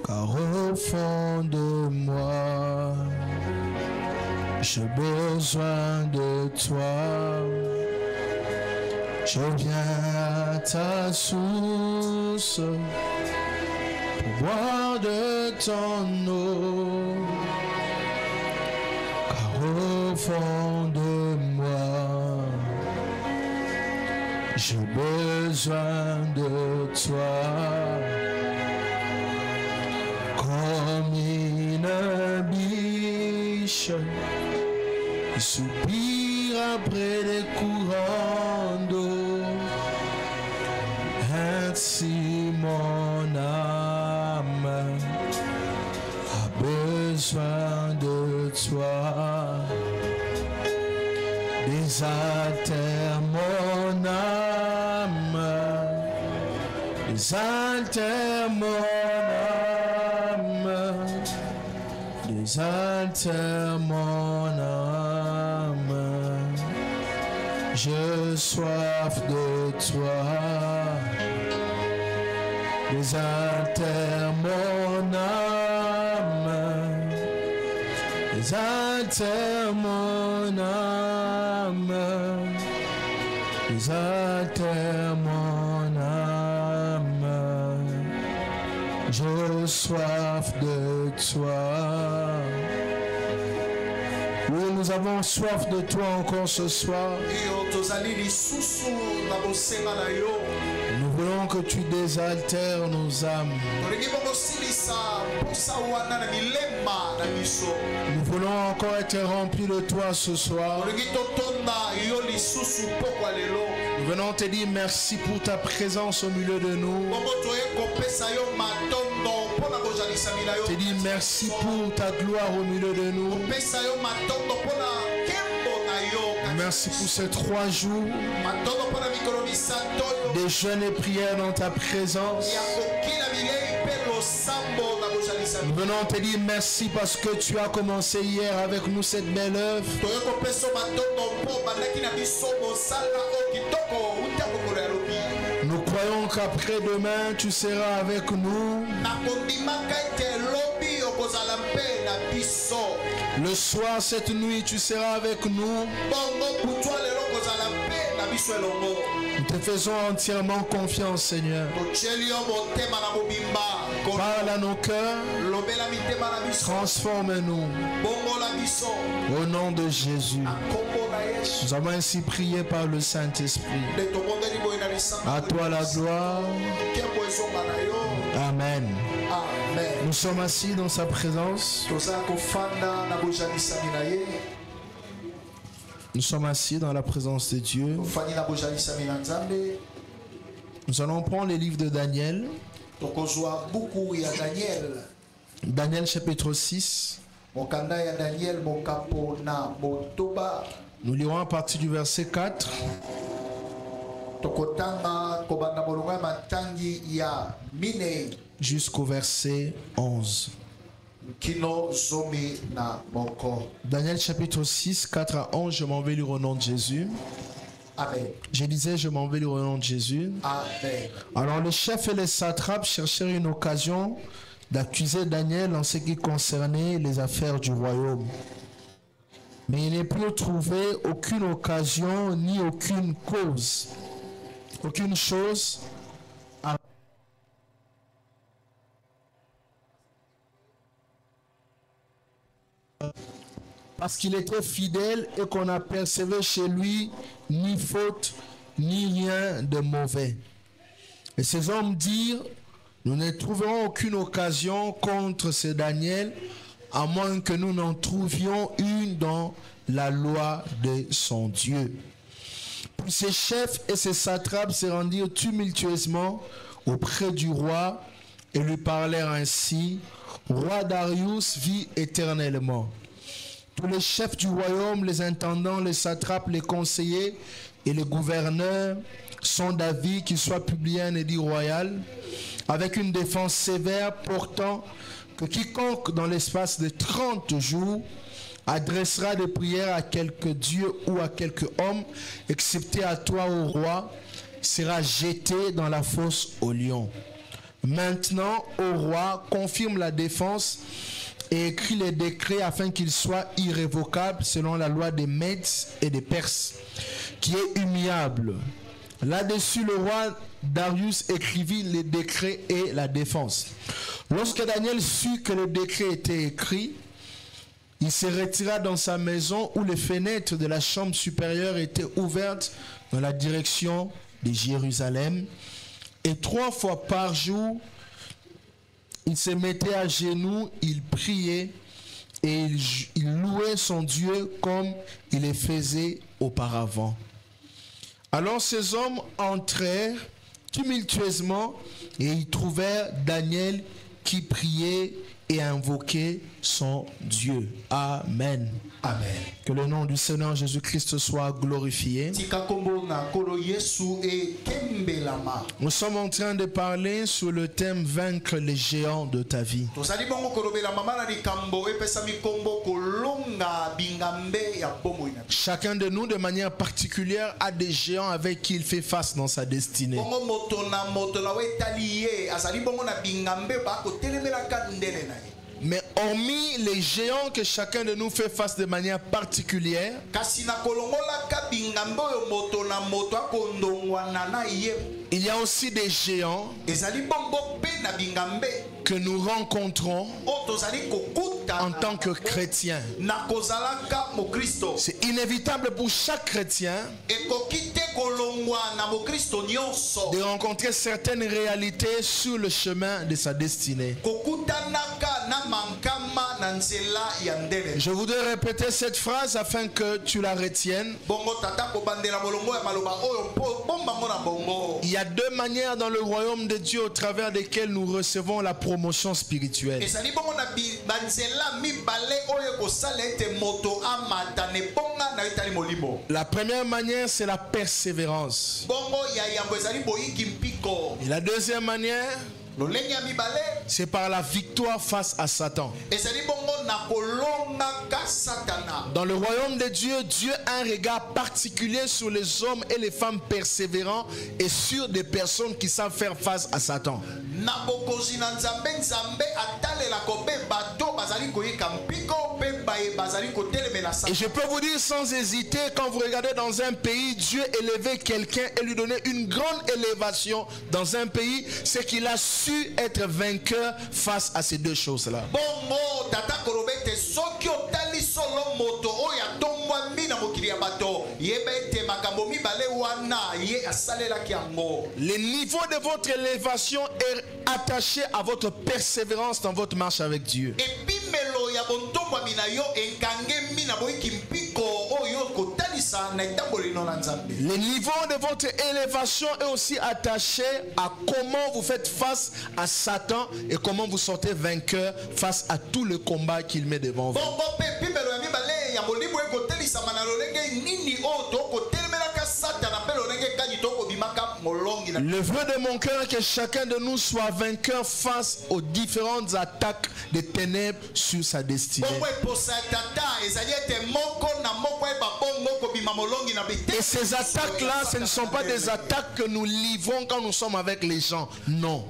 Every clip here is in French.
car au fond de moi, j'ai besoin de toi. Je viens à ta source pour boire de ton eau, car au fond de moi, j'ai besoin de toi. Comme une biche qui soupire après les courants d'eau, ainsi mon âme a besoin de toi. Désaltère mon âme, désaltère mon âme, désaltère mon âme. J'ai soif de toi. Désaltère mon âme, désaltère mon âme, désaltère mon âme. J'ai soif de toi. Oui, nous avons soif de toi encore ce soir. Nous voulons que tu désaltères nos âmes. Nous voulons encore être remplis de toi ce soir. Nous venons te dire merci pour ta présence au milieu de nous. Te dire merci pour ta gloire au milieu de nous. Merci pour ces 3 jours de jeûne et prière dans ta présence. Nous venons te dire merci parce que tu as commencé hier avec nous cette belle œuvre. Nous croyons qu'après demain tu seras avec nous. Le soir, cette nuit, tu seras avec nous. Nous te faisons entièrement confiance, Seigneur. Parle à nos cœurs. Transforme-nous. Au nom de Jésus. Nous avons ainsi prié par le Saint-Esprit. À toi la gloire. Amen. Nous sommes assis dans sa présence. Nous sommes assis dans la présence de Dieu. Nous allons prendre les livres de Daniel. Daniel chapitre 6. Nous lirons à partir du verset 4. Jusqu'au verset 11. Daniel chapitre 6, 4 à 11, je m'en vais lire au nom de Jésus. Amen. Je disais, je m'en vais lire au nom de Jésus. Amen. Alors les chefs et les satrapes cherchèrent une occasion d'accuser Daniel en ce qui concernait les affaires du royaume. Mais il n'est plus trouvé aucune occasion ni aucune cause, aucune chose à parce qu'il était fidèle et qu'on n'apercevait chez lui ni faute ni rien de mauvais. Et ces hommes dirent, nous ne trouverons aucune occasion contre ce Daniel, à moins que nous n'en trouvions une dans la loi de son Dieu. Puis ces chefs et ces satrapes se rendirent tumultueusement auprès du roi et lui parlèrent ainsi, Roi Darius vit éternellement. Tous les chefs du royaume, les intendants, les satrapes, les conseillers et les gouverneurs sont d'avis qu'il soit publié un édit royal avec une défense sévère portant que quiconque dans l'espace de 30 jours adressera des prières à quelque dieu ou à quelque homme, excepté à toi, ô roi, sera jeté dans la fosse aux lions. maintenant au roi, confirme la défense et écrit les décrets afin qu'ils soient irrévocables selon la loi des Mèdes et des Perses, qui est immuable. Là-dessus, le roi Darius écrivit les décrets et la défense. Lorsque Daniel sut que le décret était écrit, il se retira dans sa maison où les fenêtres de la chambre supérieure étaient ouvertes dans la direction de Jérusalem. Et 3 fois par jour, il se mettait à genoux, il priait et il louait son Dieu comme il le faisait auparavant. Alors ces hommes entrèrent tumultueusement et ils trouvèrent Daniel qui priait et invoquait son Dieu. Amen. Amen. Que le nom du Seigneur Jésus-Christ soit glorifié. Nous sommes en train de parler sur le thème vaincre les géants de ta vie. Chacun de nous, de manière particulière, a des géants avec qui il fait face dans sa destinée. Mais hormis les géants que chacun de nous fait face de manière particulière, il y a aussi des géants que nous rencontrons en tant que chrétiens. C'est inévitable pour chaque chrétien de rencontrer certaines réalités sur le chemin de sa destinée. Je voudrais répéter cette phrase afin que tu la retiennes. Il y a 2 manières dans le royaume de Dieu au travers desquelles nous recevons la promotion spirituelle. La première manière, c'est la persévérance. Et la deuxième manière, c'est par la victoire face à Satan. Dans le royaume de Dieu, Dieu a un regard particulier sur les hommes et les femmes persévérants et sur des personnes qui savent faire face à Satan. Et je peux vous dire sans hésiter, quand vous regardez dans un pays, Dieu élevait quelqu'un et lui donnait une grande élévation dans un pays, c'est qu'il a su être vainqueur face à ces 2 choses-là. Le niveau de votre élévation est attaché à votre persévérance dans votre marche avec Dieu. Le niveau de votre élévation est aussi attaché à comment vous faites face à Satan et comment vous sortez vainqueur face à tout le combat qu'il met devant vous. Le vœu de mon cœur est que chacun de nous soit vainqueur face aux différentes attaques des ténèbres sur sa destinée. Et ces attaques-là, ce ne sont pas des attaques que nous livrons quand nous sommes avec les gens. Non.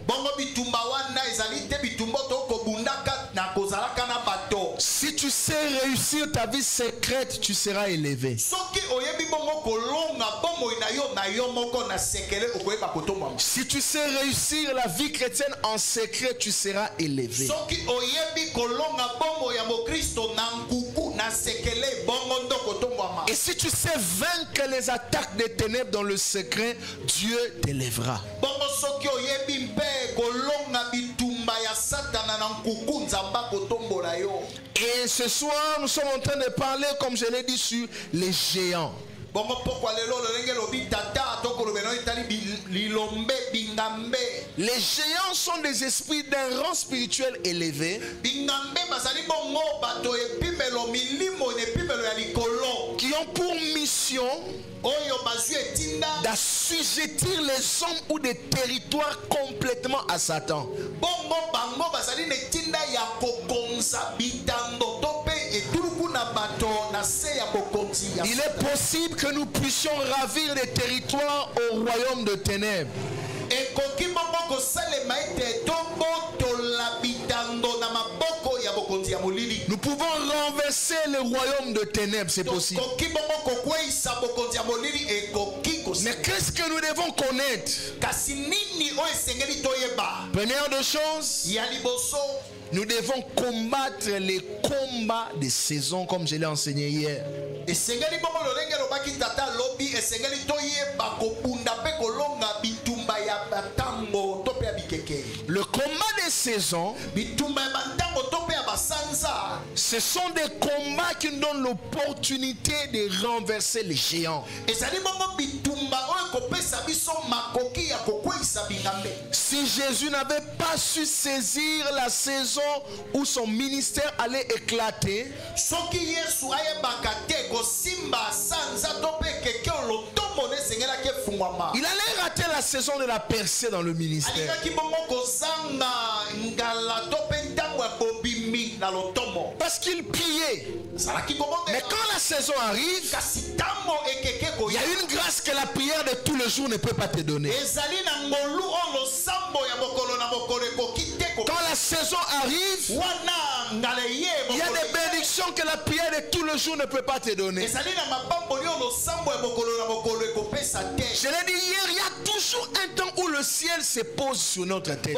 Si tu sais réussir ta vie secrète, tu seras élevé. Si tu sais réussir la vie chrétienne en secret, tu seras élevé. Et si tu sais vaincre les attaques des ténèbres dans le secret, Dieu t'élèvera. Et ce soir, nous sommes en train de parler, comme je l'ai dit, sur les géants. Les géants sont des esprits d'un rang spirituel élevé qui ont pour mission d'assujettir les hommes ou des territoires complètement à Satan. Il est possible que nous puissions ravir des territoires au royaume de ténèbres. Nous pouvons renverser le royaume de ténèbres, c'est possible. Mais qu'est-ce que nous devons connaître? Première des choses, nous devons combattre les combats de saison comme je l'ai enseigné hier. Le combat des saisons, ce sont des combats qui nous donnent l'opportunité de renverser les géants. Si Jésus n'avait pas su saisir la saison où son ministère allait éclater, il allait rater la saison de la percée dans le ministère. Parce qu'il priait. Mais quand la saison arrive, il y a une grâce que la prière de tous les jours ne peut pas te donner. Quand la saison arrive, il y a des bénédictions que la prière de tous les jours ne peut pas te donner. Je l'ai dit hier, il y a toujours un temps où le ciel se pose sur notre tête.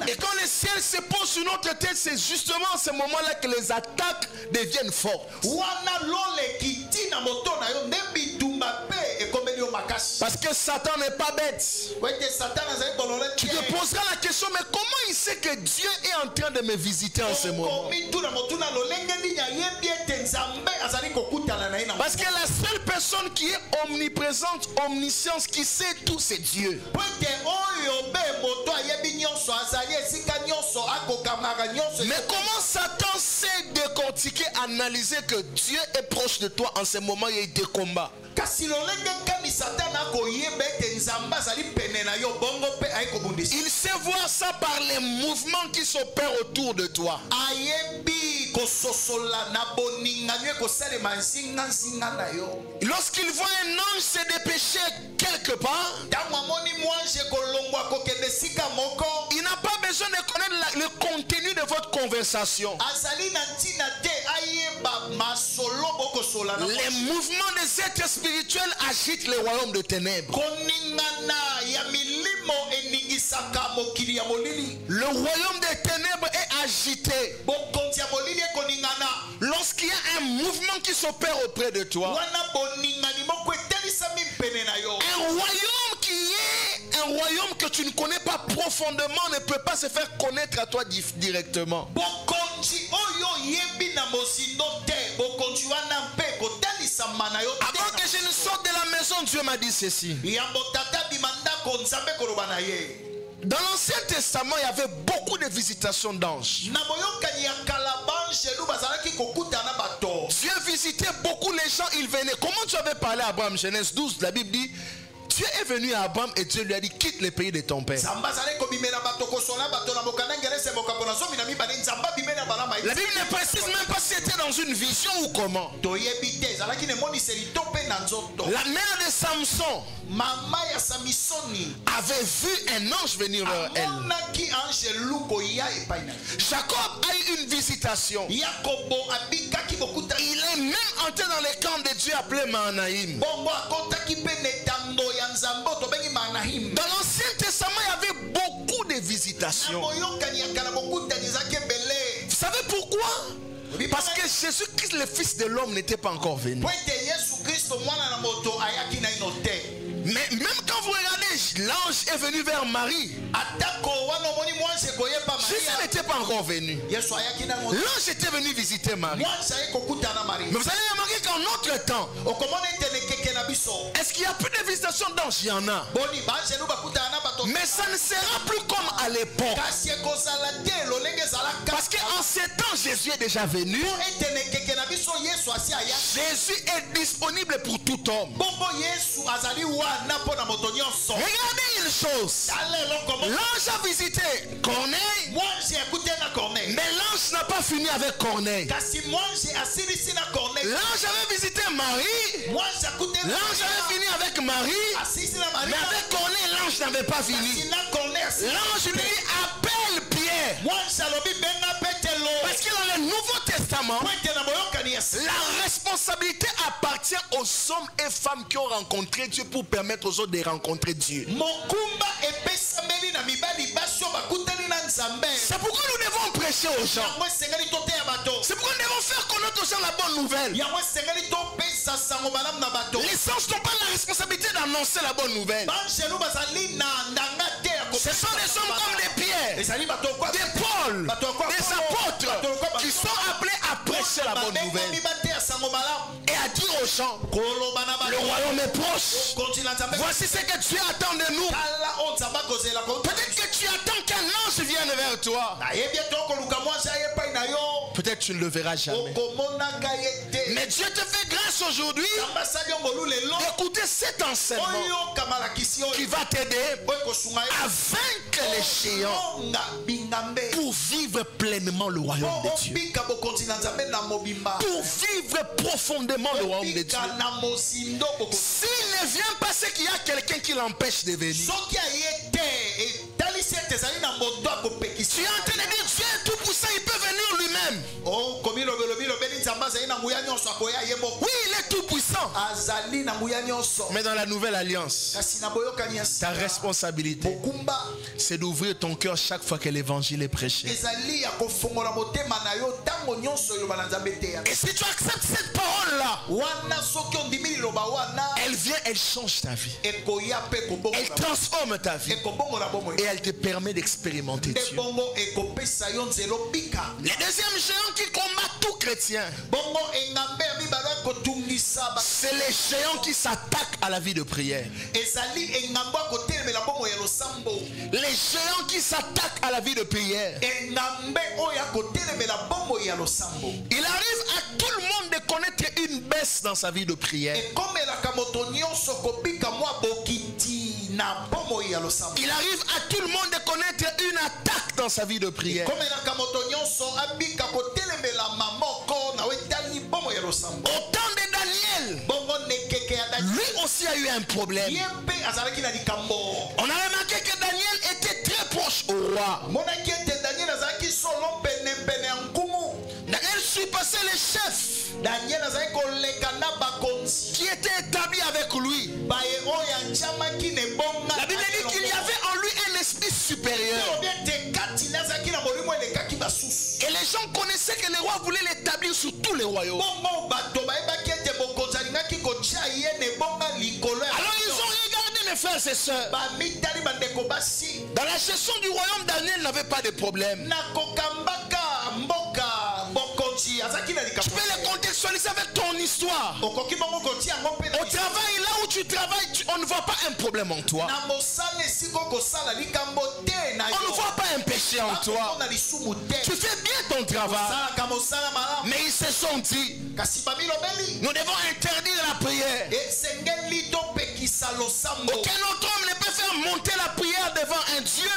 Et quand le ciel se pose sur notre tête, c'est justement à ce moment-là que les attaques deviennent fortes. Parce que Satan n'est pas bête. Tu te poseras la question, mais comment il sait que Dieu est en train de me visiter en ce moment? Parce que la seule personne qui est omniprésente, omniscience, qui sait tout, c'est Dieu. Mais comment Satan sait décortiquer, analyser que Dieu est proche de toi en ce moment où il y a des combats? Il sait voir ça par les mouvements qui s'opèrent autour de toi. Lorsqu'il voit un ange se dépêcher quelque part, il n'a pas besoin de connaître le contenu de votre conversation. Les mouvements des êtres spirituels agitent le royaume de ténèbres. Le royaume des ténèbres est agité lorsqu'il y a un mouvement qui s'opère auprès de toi. Un royaume qui est un royaume que tu ne connais pas profondément ne peut pas se faire connaître à toi directement. Avant que je ne sorte de la maison, Dieu m'a dit ceci. Dans l'Ancien Testament, il y avait beaucoup de visitations d'anges. Dieu visitait beaucoup les gens, ils venaient. Comment tu avais parlé à Abraham? Genèse 12, la Bible dit, Dieu est venu à Abraham et Dieu lui a dit, quitte le pays de ton père. La Bible ne précise même pas si c'était dans une vision ou comment. La mère de Samson avait vu un ange venir vers elle. Jacob a eu une visitation. Il est même entré dans les camps de Dieu appelé Mahanaïm. Dans l'Ancien Testament, il y avait beaucoup de visitations. Vous savez pourquoi? Parce que Jésus-Christ, le Fils de l'homme, n'était pas encore venu. Mais même quand vous regardez, l'ange est venu vers Marie. Jésus n'était pas encore venu. L'ange était venu visiter Marie. Mais vous allez remarquer qu'en notre temps, est-ce qu'il y a plus de visitations d'anges? Il y en a. Mais ça ne sera plus comme à l'époque. Parce qu'en ces temps Jésus est déjà venu, Jésus est disponible pour tout homme. Regardez une chose. L'ange a visité Corneille, mais l'ange n'a pas fini avec Corneille. L'ange avait visité Marie, l'ange avait fini avec Marie, mais avec Corneille l'ange n'avait pas fini. L'ange lui dit appelle Pierre, parce que dans le Nouveau Testament la responsabilité appartient aux hommes et femmes qui ont rencontré Dieu pour permettre aux autres de rencontrer Dieu. C'est pourquoi nous devons prêcher aux gens. C'est pourquoi nous devons faire connaître aux gens la bonne nouvelle. Les anges n'ont pas la responsabilité d'annoncer la bonne nouvelle. Ce sont des hommes comme des Pierre, des Paul, des apôtres qui sont appelés à prêcher la bonne nouvelle et à dire aux gens, le royaume est proche. Voici ce que Dieu attend de nous. Peut-être que tu attends qu'un ange vienne vers toi. Peut-être tu ne le verras jamais. Mais Dieu te fait grâce aujourd'hui d'écouter cet enseignement qui va t'aider à vaincre les géants pour vivre pleinement le royaume de Dieu. Pour vivre profondément le royaume de Dieu. S'il ne vient pas, c'est qu'il y a quelqu'un qui l'empêche de venir. Tu es en train de dire Dieu est tout puissant, il peut venir lui-même. Oui, il est tout puissant. Mais dans la nouvelle alliance, ta responsabilité, c'est d'ouvrir ton cœur chaque fois que l'évangile est prêché. Et si tu acceptes cette parole-là, elle vient, elle change ta vie. Elle transforme ta vie. Et elle te permet d'expérimenter Dieu. Le deuxième géant qui combat tout chrétien, c'est les géants qui s'attaquent à la vie de prière. Les géants qui s'attaquent à la vie de prière. Il arrive à tout le monde de connaître une baisse dans sa vie de prière. Il arrive à tout le monde de connaître une attaque dans sa vie de prière. Au temps de Daniel, lui aussi a eu un problème. On a remarqué que Daniel était très proche au roi. Daniel surpassait les chefs qui étaient établis avec lui. La Bible dit qu'il y avait en lui un esprit supérieur. Et les gens connaissaient que le roi voulait l'établir sur tous les royaumes. Alors ils ont regardé, mes frères et sœurs. Dans la gestion du royaume, Daniel n'avait pas de problème. Tu peux le contextualiser avec ton histoire. Au travail, là où tu travailles, on ne voit pas un problème en toi. On ne voit pas un péché en toi. Tu fais bien ton travail. Mais ils se sont dit, nous devons interdire la prière. Aucun autre homme ne peut faire monter la prière devant un Dieu.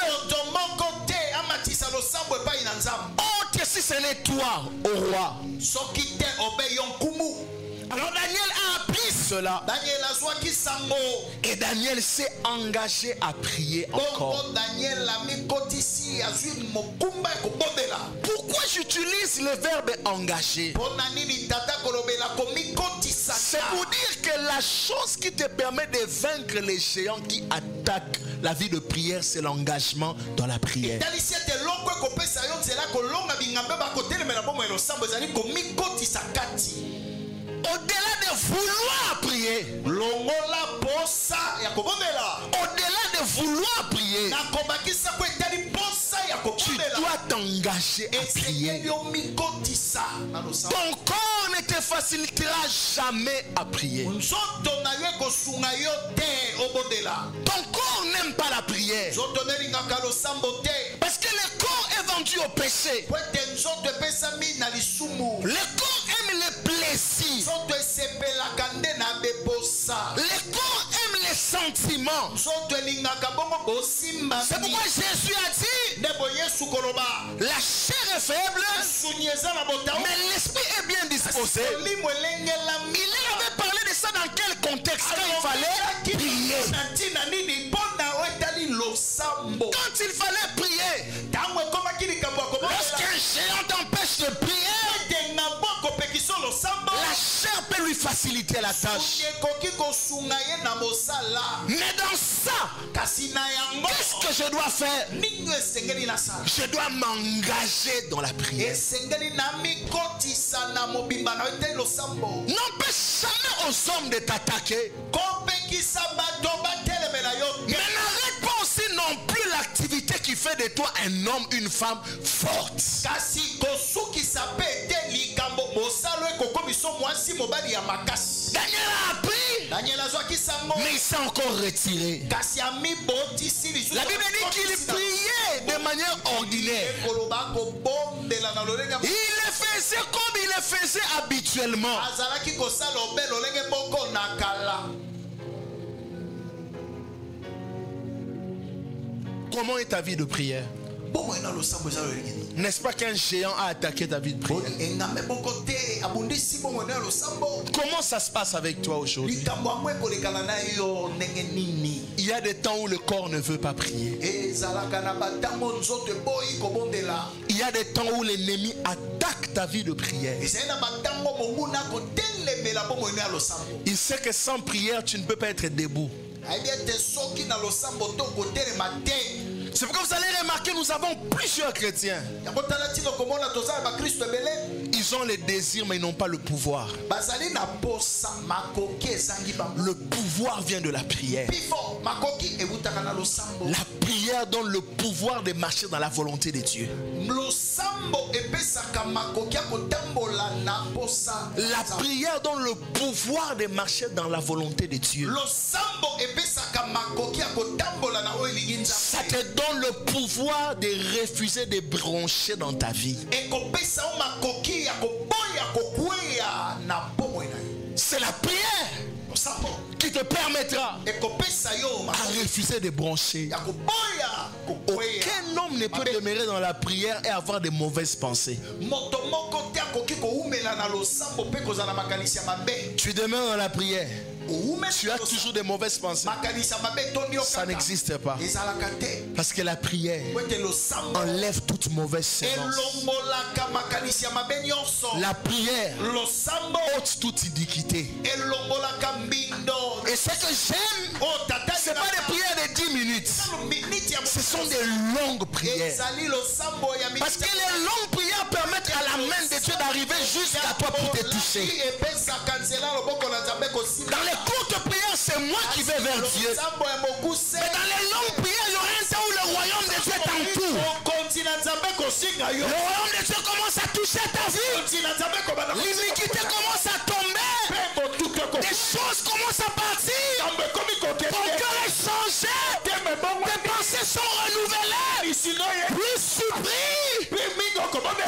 Autre si ce n'est toi, au roi. Alors Daniel a appris cela. Et Daniel s'est engagé à prier encore. Pourquoi j'utilise le verbe engager? C'est pour dire que la chose qui te permet de vaincre les géants qui attaquent la vie de prière, c'est l'engagement dans la prière. Au-delà de vouloir prier, au-delà de vouloir prier, tu dois t'engager à prier. Ton corps ne te facilitera jamais à prier. Ton corps n'aime pas la prière. Parce que le corps est vendu au péché. Le corps aime le plaisir. Le corps aime les sentiments. C'est pourquoi Jésus a dit, la chair est faible, mais l'esprit est bien disposé. Il avait parlé de ça dans quel contexte? Quand il fallait prier. Quand il fallait prier. Lorsqu'un géant t'empêche de prier, la chair peut lui faciliter la tâche. Mais dans ça, qu'est-ce que je dois faire? Je dois m'engager dans la prière. N'empêche jamais aux hommes de t'attaquer. Mais n'arrête pas aussi non plus l'activité qui fait de toi un homme, une femme forte. Daniel a appris, mais il s'est encore retiré. La Bible dit qu'il priait de manière ordinaire. Il le faisait comme il le faisait habituellement. Comment est ta vie de prière? N'est-ce pas qu'un géant a attaqué ta vie de prière? Comment ça se passe avec toi aujourd'hui? Il y a des temps où le corps ne veut pas prier. Il y a des temps où l'ennemi attaque ta vie de prière. Il sait que sans prière, tu ne peux pas être debout. C'est pourquoi vous allez remarquer, nous avons plusieurs chrétiens. Ils ont les désirs, mais ils n'ont pas le pouvoir. Le pouvoir vient de la prière. La prière donne le pouvoir de marcher dans la volonté de Dieu. La prière donne le pouvoir de marcher dans la volonté de Dieu. Ça te donne le pouvoir de refuser de brancher dans ta vie. C'est la prière qui te permettra à refuser de brancher. Aucun homme ne peut demeurer dans la prière et avoir de mauvaises pensées. Tu demeures dans la prière, tu as toujours de mauvaises pensées. Ça n'existe pas. Parce que la prière enlève toute mauvaise sémence. La prière ôte toute iniquité. Et ce que j'aime, ce n'est pas des prières de 10 minutes. Ce sont des longues prières. Parce que les longues prières permettent à la main de Dieu d'arriver jusqu'à toi pour te toucher. Dans les courtes prières, c'est moi qui vais vers Dieu. Mais dans les longues prières, il y aura un temps où le royaume de Dieu t'entoure. Le royaume de Dieu commence à toucher ta vie. L'iniquité commence à tomber. Des choses commencent à partir. Ton cœur est changé. Tes pensées sont renouvelées. Plus tu pries,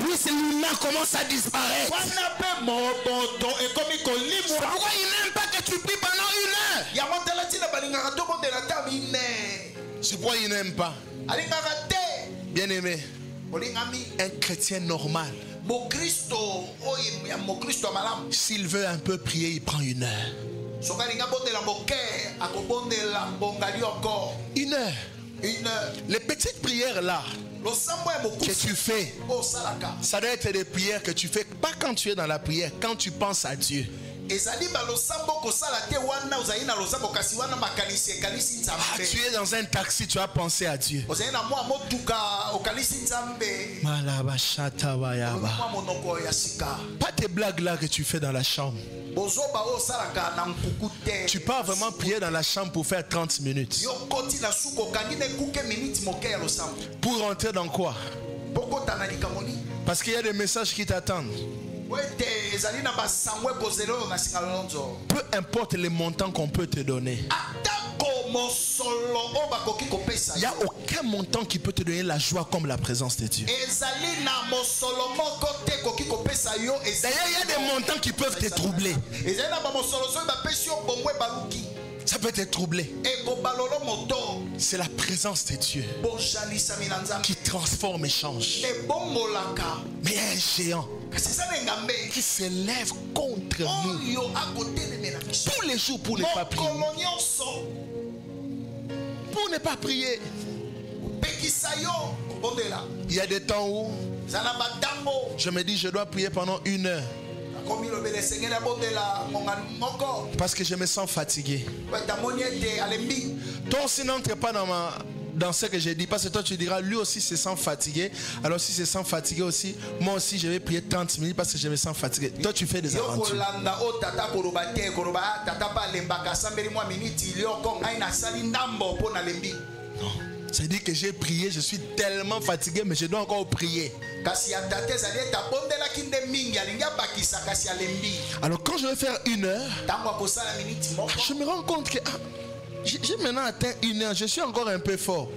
plus l'humain commence à disparaître. C'est pourquoi il n'aime pas que tu pries pendant 1 heure. C'est pourquoi il n'aime pas. Bien aimé, un chrétien normal, s'il veut un peu prier, il prend 1 heure. 1 heure. Les petites prières là que tu fais, ça doit être des prières que tu fais pas quand tu es dans la prière, quand tu penses à Dieu. Tu es dans un taxi, tu as pensé à Dieu. Pas tes blagues là que tu fais dans la chambre. Tu peux vraiment prier dans la chambre pour faire 30 minutes. Pour rentrer dans quoi? Parce qu'il y a des messages qui t'attendent. Peu importe les montants qu'on peut te donner. Il n'y a aucun montant qui peut te donner la joie comme la présence de Dieu. D'ailleurs, il y a des montants qui peuvent te troubler. Ça peut te troubler. C'est la présence de Dieu qui transforme et change. Mais il y a un géant qui s'élève contre nous tous les jours pour ne pas prier. Pour ne pas prier. Il y a des temps où je me dis je dois prier pendant 1 heure. Parce que je me sens fatigué. Toi aussi n'entre pas dans ce que j'ai dit. Parce que toi tu diras lui aussi se sent fatigué. Alors si se sent fatigué aussi, moi aussi je vais prier 30 minutes parce que je me sens fatigué. Toi tu fais des aventures. Non. Ça dit que j'ai prié, je suis tellement fatigué, mais je dois encore prier. Alors quand je vais faire 1 heure, je me rends compte que j'ai maintenant atteint 1 heure, je suis encore un peu fort.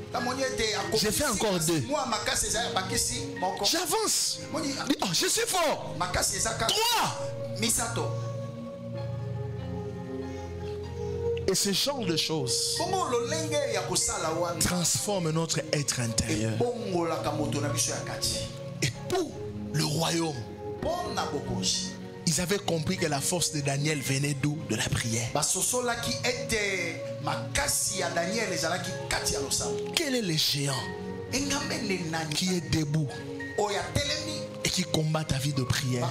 J'ai fait encore 2. J'avance. Oh, je suis fort. 3. Et ce genre de choses transforme notre être intérieur. Et tout le royaume, ils avaient compris que la force de Daniel venait d'où? De la prière. Quel est le géant qui est debout et qui combat ta vie de prière?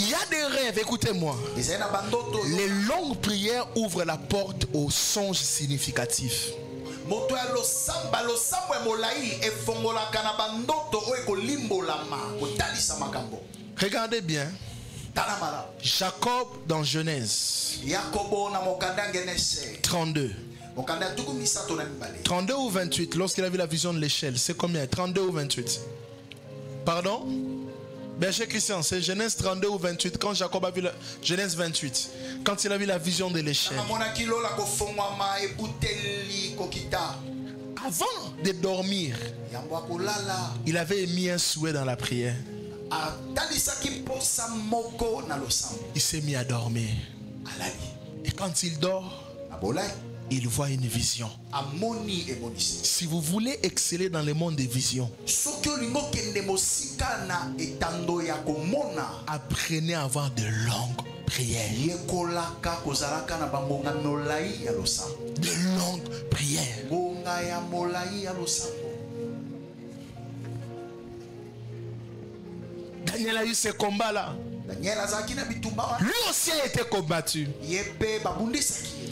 Il y a des rêves, écoutez-moi. Les longues prières ouvrent la porte aux songes significatifs. Regardez bien. Jacob dans Genèse 32. 32 ou 28, lorsqu'il a vu la vision de l'échelle, c'est combien? 32 ou 28? Pardon? Berger Christian, c'est Genèse 32 ou 28. Quand Jacob a vu la Genèse 28, quand il a vu la vision de l'échelle. Avant de dormir, il avait émis un souhait dans la prière. Il s'est mis à dormir. Et quand il dort, il voit une vision. Si vous voulez exceller dans le monde des visions, apprenez à avoir de longues prières. De longues prières. Daniel a eu ce combat-là. Lui aussi a été combattu.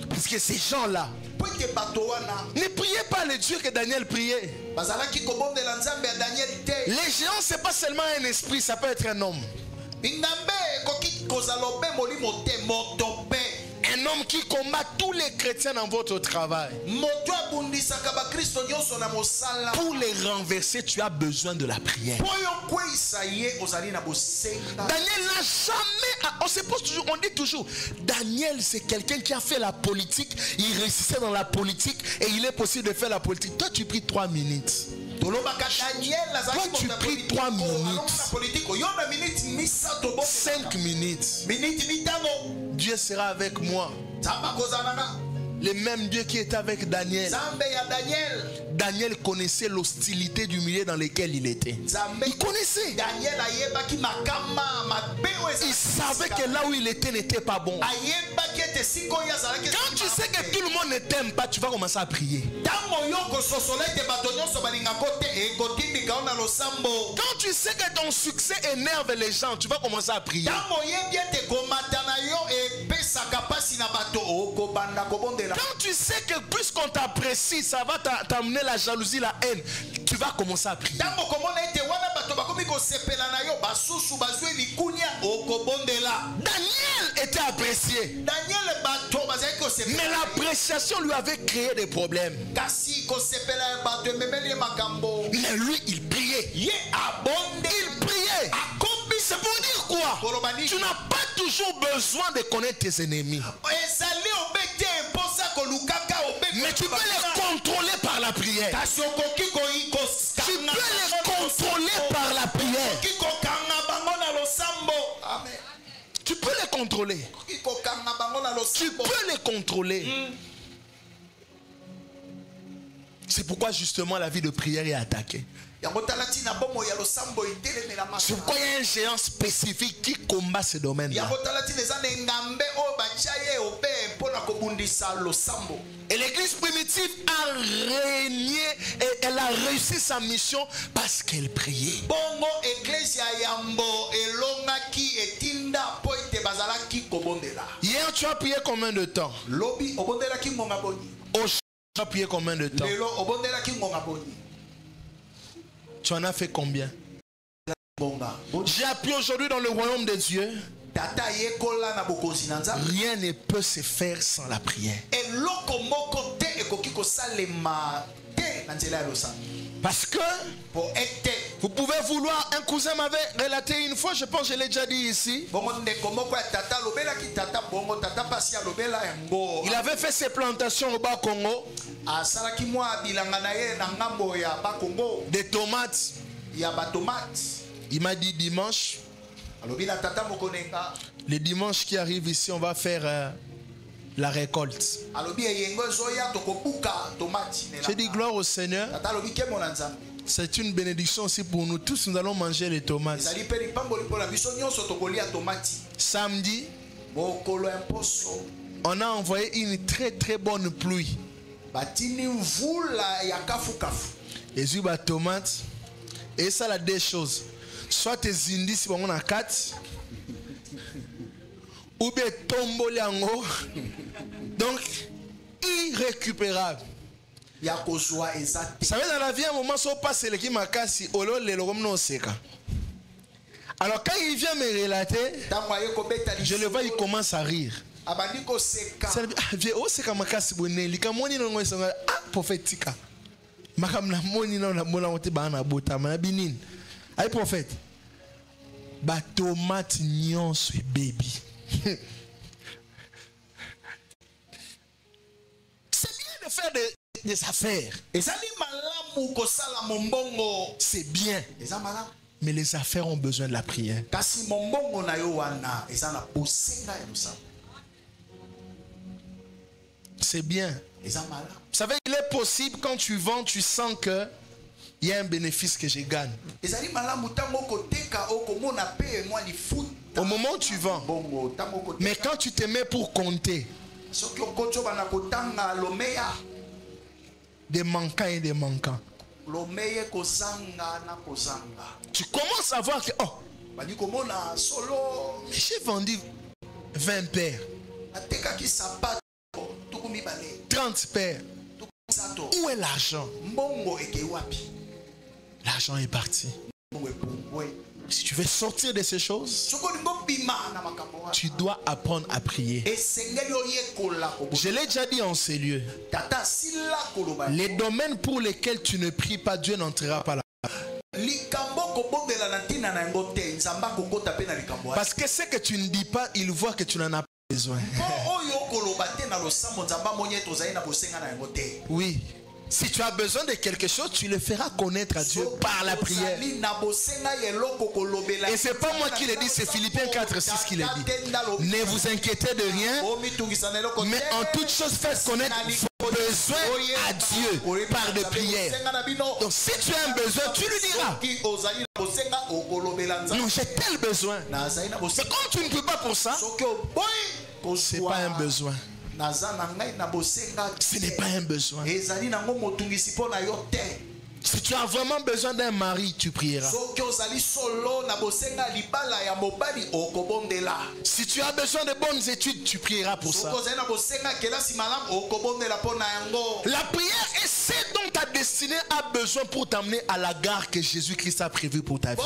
Parce que ces gens-là ne priaient pas le Dieu que Daniel priait. Les géants, ce n'est pas seulement un esprit, ça peut être un homme. Un homme qui combat tous les chrétiens dans votre travail. Pour les renverser, tu as besoin de la prière. Daniel n'a jamais... On se pose toujours, on dit toujours, Daniel c'est quelqu'un qui a fait la politique, il réussissait dans la politique et il est possible de faire la politique. Toi tu pries 3 minutes. Toi tu pries 3 minutes. 5 minutes. Dieu sera avec moi. Le même Dieu qui était avec Daniel. Daniel connaissait l'hostilité du milieu dans lequel il était. Il connaissait. Il savait que là où il était n'était pas bon. Quand tu sais que tout le monde ne t'aime pas, tu vas commencer à prier. Quand tu sais que ton succès énerve les gens, tu vas commencer à prier. Quand tu sais que puisqu'on t'apprécie, ça va t'amener la jalousie, la haine, tu vas commencer à prier. Daniel était apprécié. Mais l'appréciation lui avait créé des problèmes. Mais lui, il priait. Il priait. C'est pour dire quoi? Tu n'as pas toujours besoin de connaître tes ennemis. Mais tu peux les contrôler par la prière. Tu peux les contrôler par la prière. Amen. Tu peux les contrôler. Tu peux les contrôler. C'est pourquoi justement la vie de prière est attaquée. C'est pourquoi il y a un géant spécifique qui combat ce domaine-là. Et l'église primitive a régné et elle a réussi sa mission parce qu'elle priait. Hier, tu as prié combien de temps? Tu as prié combien de temps? Tu en as fait combien? J'ai appris aujourd'hui dans le royaume de Dieu. Rien ne peut se faire sans la prière. Parce que vous pouvez vouloir, un cousin m'avait relaté une fois, je pense que je l'ai déjà dit ici. Il avait fait ses plantations au Bas-Congo. Des tomates. Il m'a dit dimanche. Le dimanche qui arrive ici, on va faire la récolte. J'ai dit gloire au Seigneur. C'est une bénédiction aussi pour nous tous. Nous allons manger les tomates. Samedi, on a envoyé une très très bonne pluie. Et j'ai eu tomates. Et ça, a deux choses. Soit tes indices, on a 4. Ou bien tombé en haut. Donc, irrécupérable. Vous savez, dans la vie, à un moment, si on passe le qui m'a cassé, alors quand il vient me relater, je le vois, il commence à rire. Prophétique. Aïe prophète. Ba tomate nyon sui baby. C'est bien de faire des affaires. C'est bien. Mais les affaires ont besoin de la prière. C'est bien. Vous savez, il est possible quand tu vends, tu sens que il y a un bénéfice que je gagne. Au moment où tu vends. Mais quand tu te mets pour compter des manquants et des manquants, tu commences à voir que j'ai vendu 20 paires, 30 paires. Où est l'argent? L'argent est parti. Si tu veux sortir de ces choses, tu dois apprendre à prier. Je l'ai déjà dit en ces lieux. Les domaines pour lesquels tu ne pries pas, Dieu n'entrera pas là. Parce que ce que tu ne dis pas, il voit que tu n'en as pas besoin. Oui. Si tu as besoin de quelque chose, tu le feras connaître à Dieu par la prière. Et c'est pas moi qui le dis, c'est Philippiens 4:6 qui le dit. Ne vous inquiétez de rien, mais en toute chose faites connaître vos besoins à Dieu par de prières. Donc si tu as un besoin, tu lui diras. Non, j'ai tel besoin. Mais comme tu ne peux pas pour ça, c'est pas un besoin. Ce n'est pas un besoin. Si tu as vraiment besoin d'un mari, tu prieras. Si tu as besoin de bonnes études, tu prieras pour ça. La prière est ce dont ta destinée a besoin pour t'amener à la gare que Jésus-Christ a prévue pour ta vie.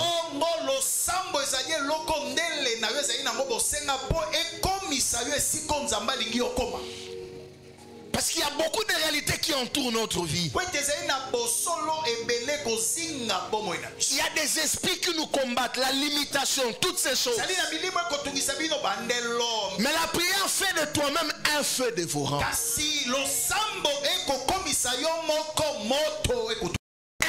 Parce qu'il y a beaucoup de réalités qui entourent notre vie. Il y a des esprits qui nous combattent, la limitation, toutes ces choses. Mais la prière fait de toi-même un feu dévorant. kasi losambo ekokomisa yo moko moto ekotumba.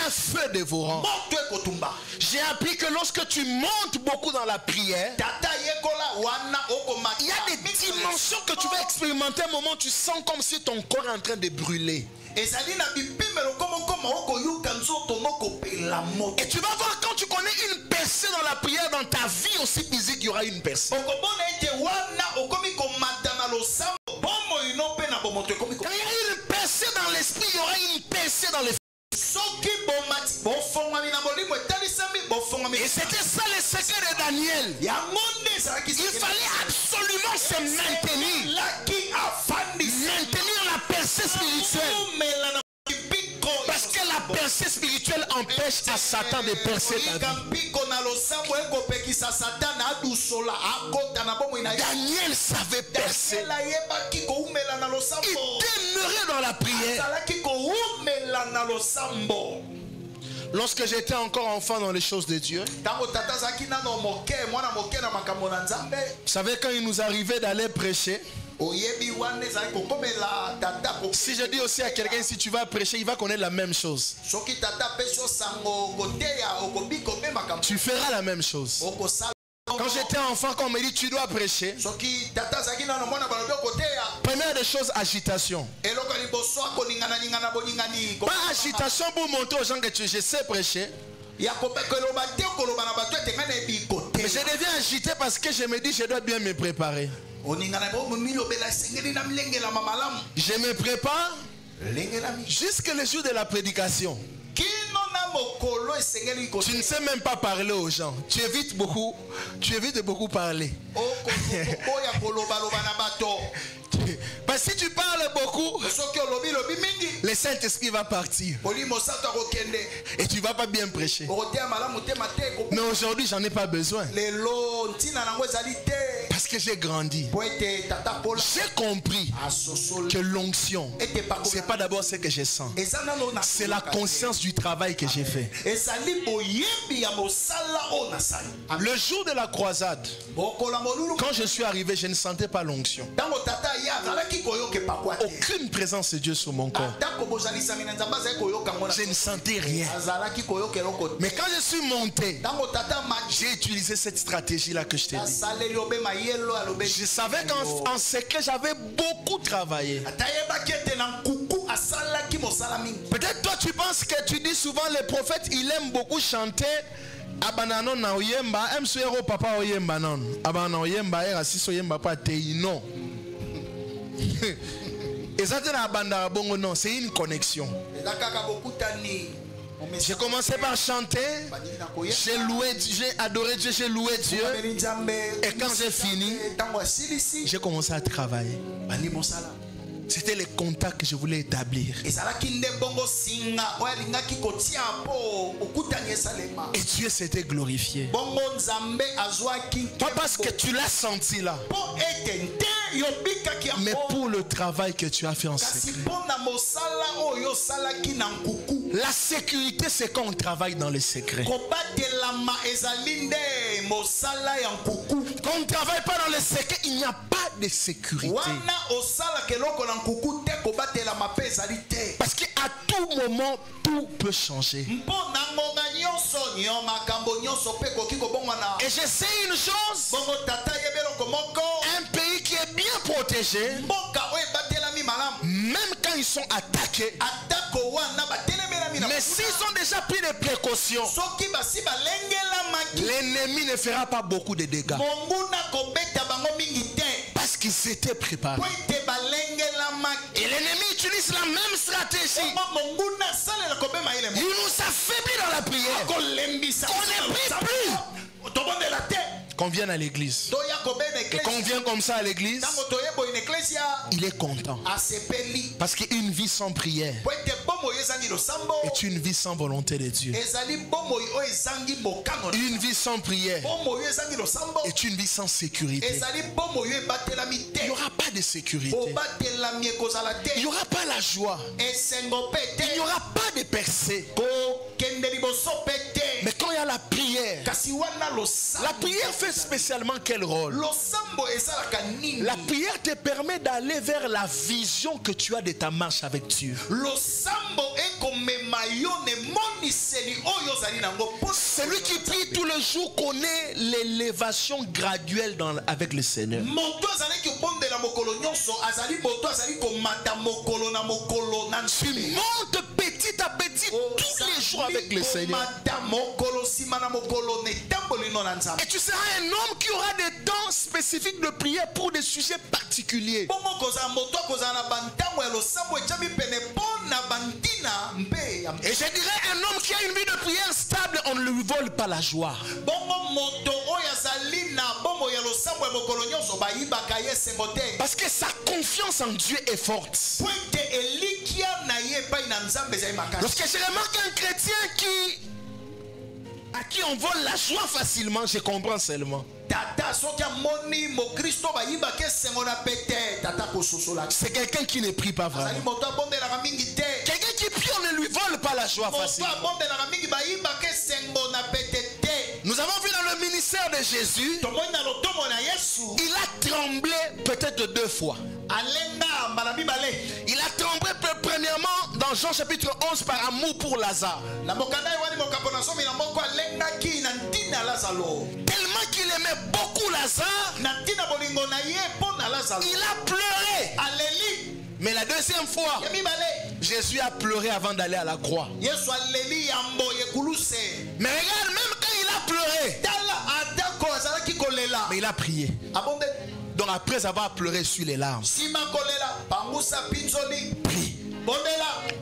Un feu dévorant. Moto ekotumba. J'ai appris que lorsque tu montes beaucoup dans la prière, Tata yekola wana okomata. il y a des dimensions que tu vas expérimenter. Un moment, tu sens comme si ton corps est en train de brûler. Ezali na bipimelo komokoma okoyuka nzoto mokopela moto. Et tu vas voir quand tu connais une percée dans la prière, dans ta vie aussi physique, il y aura une percée. Okobona ete wana okomi komata na losambo bomo ino pe na bomoto ekomi Quand il y a une percée dans l'esprit, il y aura une percée dans les... soki bomati bofongwami na molimo etalisami bofongwami. Et c'était ça le secret de Daniel. yango nde ezalaki Il fallait absolument se maintenir. laki afandisi Maintenir la percée spirituelle. omela na mpiko Parce que la percée spirituelle empêche à Satan de percer ta koyika vie. mpiko na losambo ekopekisa satana adusola akota na bomoi na ye. Daniel savait percer. Daniel ayebaki koumela na losambo. Il demeurait dans la prière. azalaki koumela na losambo. Lorsque j'étais encore enfant dans les choses de Dieu, ntango tata azalaki nano moke mwana moke na makambo na nzambe. vous savez, quand il nous arrivait d'aller prêcher, oyebi wana ezalaki kokomela tata si je dis aussi à quelqu'un, si tu vas prêcher, il va connaître la même chose. soki tata apesi yo sango koteya okobi komemaka Tu feras la même chose. okosala. Quand j'étais enfant, quand on me dit tu dois prêcher, soki tata azalaki nano mwana balobi okoteya première des choses, agitation. eloko ya liboso akoningananingana boningani Pas agitation pour montrer aux gens que je sais prêcher. ya koloba te koloba na bato ete ngai nayebi Mais je koteya. deviens agité parce que je me dis je dois bien me préparer. oningana milobela esengeli na milengelama malamu Je me prépare lengelami jusqu'à le jour de la prédication. kino na mokolo esengeli Tu ne sais même pas parler aux gens. Tu évites de beaucoup parler. oya kolobaloba na bato. Parce que si tu parles beaucoup, soki olobi mingi le Saint-Esprit va partir. oli mosato akokende Et tu ne vas pas bien prêcher. okoteya malamu te mate Mais aujourd'hui, j'en ai pas besoin. lelo ntina nango ezali te Parce que j'ai grandi. po ete tata pola J'ai compris asosoli que l'onction, ete ce n'est pas d'abord ce que je sens. eza nano na C'est la conscience du travail que j'ai fait. ezali boyebi ya mosala oyo nasali. Le jour de la croisade, bokola molulu quand je suis arrivé, je ne sentais pas l'onction. ntango tata ye azalaki koyoka epakwa te Aucune présence de Dieu sur mon corps. atako bozalisami na nzambe azali koyoka ngo na Je ne sentais rien. azalaki koyoka eloko te. Mais quand je suis monté, ntango tata maji j'ai utilisé cette stratégie-là que je t'ai dit. asaleli obema yelo alobe Je savais qu'en secret, j'avais beaucoup travaillé. ata yebaki ete na nkuku asalaki mosala mingi. Peut-être toi, tu penses que tu dis souvent, les prophètes, il aime beaucoup chanter. Abananon na oyemba, aime suero papa oyemba non. Abana oyemba era si oyemba pas teino. Et ça c'est la banda bongo non, c'est une connexion. eza kaka bokutani. J'ai commencé par chanter, j'ai loué, j'ai adoré Dieu, j'ai loué Dieu. Et quand j'ai fini, ntango asilisi j'ai commencé à travailler. bandi mosala C'était les contacts que je voulais établir. ezalaki nde bongo singa oyo alingaki kotia mpo okutani esalema. Et Dieu s'était glorifié. bongo nzambe azwaki Pas parce que tu l'as senti là, mpo ete nte yobikaki mais yango pour le travail que tu as fait en kasi secret. mpo na mosala oyo osalaki na nkuku. La sécurité, c'est quand on travaille dans le secret. kobatelama ezali nde mosala ya nkuku. Quand on ne travaille pas dans le secret, il n'y a pas de sécurité. wana osalaka eloko na nkuku te kobatelama mpe ezali te. Parce qu'à tout moment, tout peut changer. mpo na ngonga nyonso nyo makambo nyonso mpe koki kobongwana. Et je sais une chose, bongo tata yebi eloko moko. un pays qui est bien protégé, mboka oyo ebatelami malamu. même quand ils sont attaqués, atako wana batelemelami na mais s'ils ont déjà pris des précautions, soki basi balengelamaki l'ennemi ne fera pas beaucoup de dégâts. monguna kobeta bango mingi te Parce qu'ils s'étaient préparés. po ete balengelamaki. Et l'ennemi utilise la même stratégie. monguna asalela kobema ile Il nous affaiblit dans la prière. kolembisa On ne prie plus. tobondela te Qu'on vienne à l'église. toya kobena Et qu'on eklesi vient comme ça à l'église, ntango toyeba une eklesia il est content. asepeli Parce qu'une vie sans prière po ete bomoi ezangi losambo est une vie sans volonté de Dieu. ezali bomoi oyo ezangi mokano na Une vie sans prière bomoi oyo ezangi losambo est une vie sans sécurité. ezali bomoi oyo ebatelami Il te n'y aura pas de sécurité. obatelami ekozala te Il n'y aura pas la joie. esengo mpe Il n'y te aura pas de percée. kokende liboso mpe te Mais quand il y a la prière, kasi wana La prière fait spécialement quel rôle? La prière te permet d'aller vers la vision que tu as de ta marche avec Dieu. Celui qui prie tout le jour connaît l'élévation graduelle avec le Seigneur. Tu montes petit à petit tous les jours avec le Seigneur. Et tu seras un homme qui aura des temps spécifiques de prière pour des sujets particuliers. Et je dirais un homme qui a une vie de prière stable, on ne lui vole pas la joie. Parce que sa confiance en Dieu est forte. Lorsque je remarque un chrétien à qui on vole la joie facilement, je comprends seulement. C'est quelqu'un qui ne prie pas vraiment. Quelqu'un qui prie, on ne lui vole pas la joie facilement. Nous avons vu dans le ministère de Jésus, il a tremblé peut-être 2 fois. Il a tremblé premièrement dans Jean chapitre 11 par amour pour Lazare. Tellement qu'il aimait beaucoup Lazare, il a pleuré. Mais la deuxième fois, Jésus a pleuré avant d'aller à la croix. Mais regarde, même quand il a pleuré, mais il a prié. Donc après avoir pleuré sur les larmes, prie.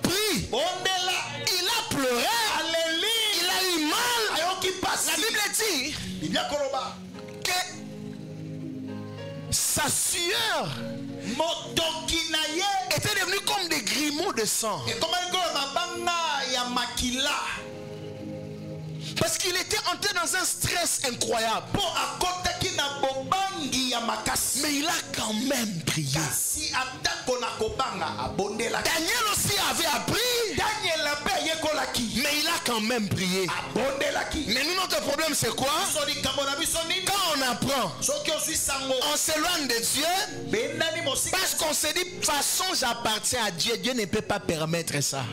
Prie. Il a pleuré. Il a eu mal. La Bible dit que sa sueur était devenue comme des grumeaux de sang. Parce qu'il était entré dans un stress incroyable. Mais il a quand même prié. Daniel aussi avait appris. Mais il a quand même prié. Mais nous, notre problème c'est quoi? Quand on apprend, on s'éloigne de Dieu parce qu'on se dit, de toute façon j'appartiens à Dieu. Dieu ne peut pas permettre ça.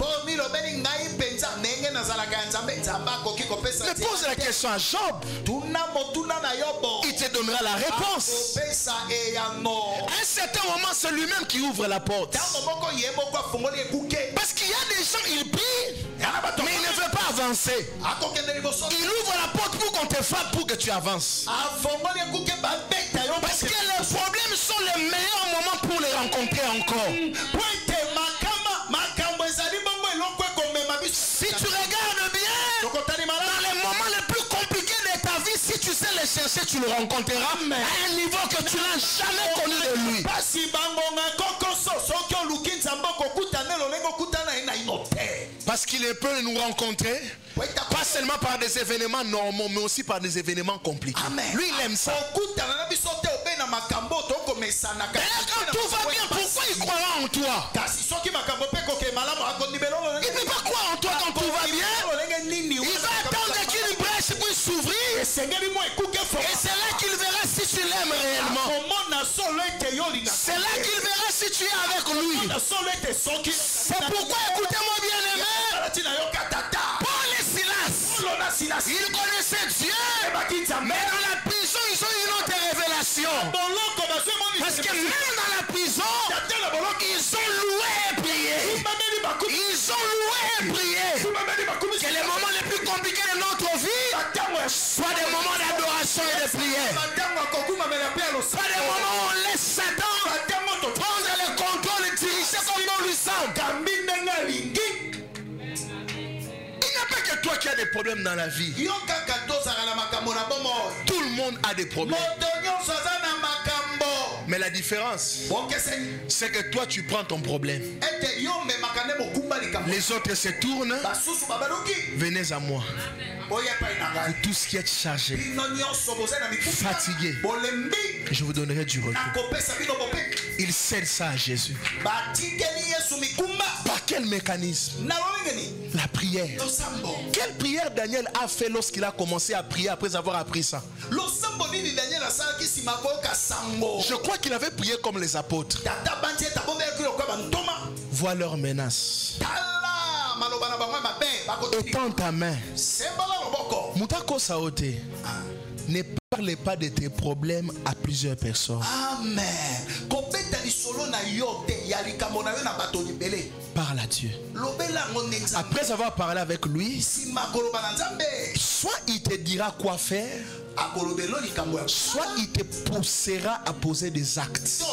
Mais pose la question à Job. Il te donnera la réponse. À un certain moment, c'est lui-même qui ouvre la porte. Parce qu'il y a des gens, ils prient, mais ils ne veulent pas avancer. Il ouvre la porte pour qu'on te frappe pour que tu avances. Parce que les problèmes sont les meilleurs moments pour les rencontrer encore. Si tu regardes bien, dans les moments les plus compliqués de ta vie, si tu sais les chercher, tu le rencontreras à un niveau que tu n'as jamais connu de lui. Parce qu'il peut nous rencontrer, pas seulement par des événements normaux, mais aussi par des événements compliqués. Lui, il aime ça. D'ailleurs, quand tout va bien, pourquoi il croira en toi? Il ne peut pas croire en toi quand tout va bien. Il va attendre qu'une brèche puisse s'ouvrir. Et c'est là qu'il verra si tu l'aimes réellement. C'est là qu'il verra si tu es avec lui. C'est pourquoi, écoutez-moi bien aimé, Paul et Silas, ils connaissaient Dieu, mais dans la prison ils ont une autre révélation. Parce que même dans la prison, ils ont loué et prié. Ils ont loué et prié. Que les moments les plus compliqués de notre vie soient des moments d'adoration et de prière. Pas des moments où on laisse Satan prendre le contrôle et diriger comme on lui semble. Il n'y a pas que toi qui as des problèmes dans la vie. Tout le monde a des problèmes. Mais la différence, c'est que toi tu prends ton problème. Les autres se tournent. Venez à moi. Vous tous qui êtes chargés, fatigués, je vous donnerai du repos. Il cède ça à Jésus. Par quel mécanisme? La prière. Quelle prière Daniel a fait lorsqu'il a commencé à prier après avoir appris ça? Je crois qu'il avait prié comme les apôtres. Vois leurs menaces. Étends ta main. Moutako Saote. Ne parle pas de tes problèmes à plusieurs personnes. Amen. Parle à Dieu. Après avoir parlé avec lui, soit il te dira quoi faire, soit il te poussera à poser des actes.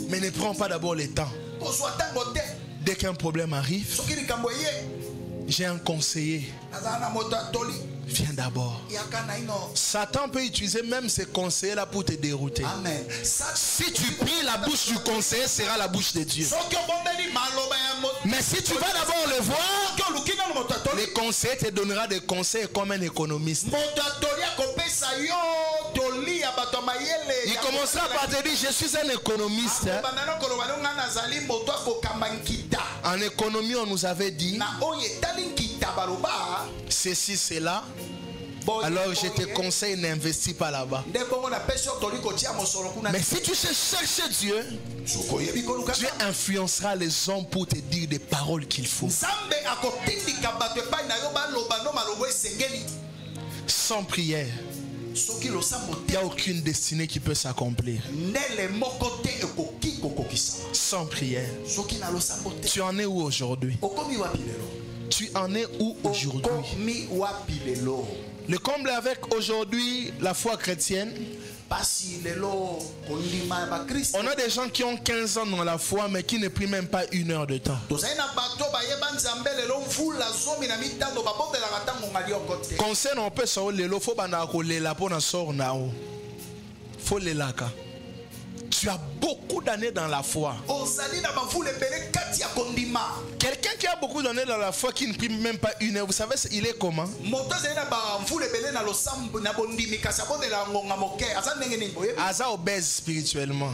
Mais ne prends pas d'abord le temps. Dès qu'un problème arrive, j'ai un conseiller. Viens d'abord. Satan peut utiliser même ces conseillers-là pour te dérouter. Amen. Si tu pries, la bouche du conseiller sera la bouche de Dieu. Mais si tu vas d'abord le voir, le conseiller te donnera des conseils comme un économiste. Il commencera par te dire, je suis un économiste. En économie, on nous avait dit ceci, cela. Alors je te conseille, n'investis pas là-bas. Mais si tu sais chercher Dieu, Dieu influencera les hommes pour te dire des paroles qu'il faut. Sans prière, il n'y a aucune destinée qui peut s'accomplir. Sans prière. Tu en es où aujourd'hui? Tu en es où aujourd'hui? Le comble avec aujourd'hui la foi chrétienne. On a des gens qui ont 15 ans dans la foi mais qui ne prient même pas une heure de temps. Conseil on peut sortir le faut faut le laka. Tu as beaucoup d'années dans la foi. Quelqu'un qui a beaucoup d'années dans la foi qui ne prie même pas une heure, vous savez, il est comment? Aza obèse spirituellement.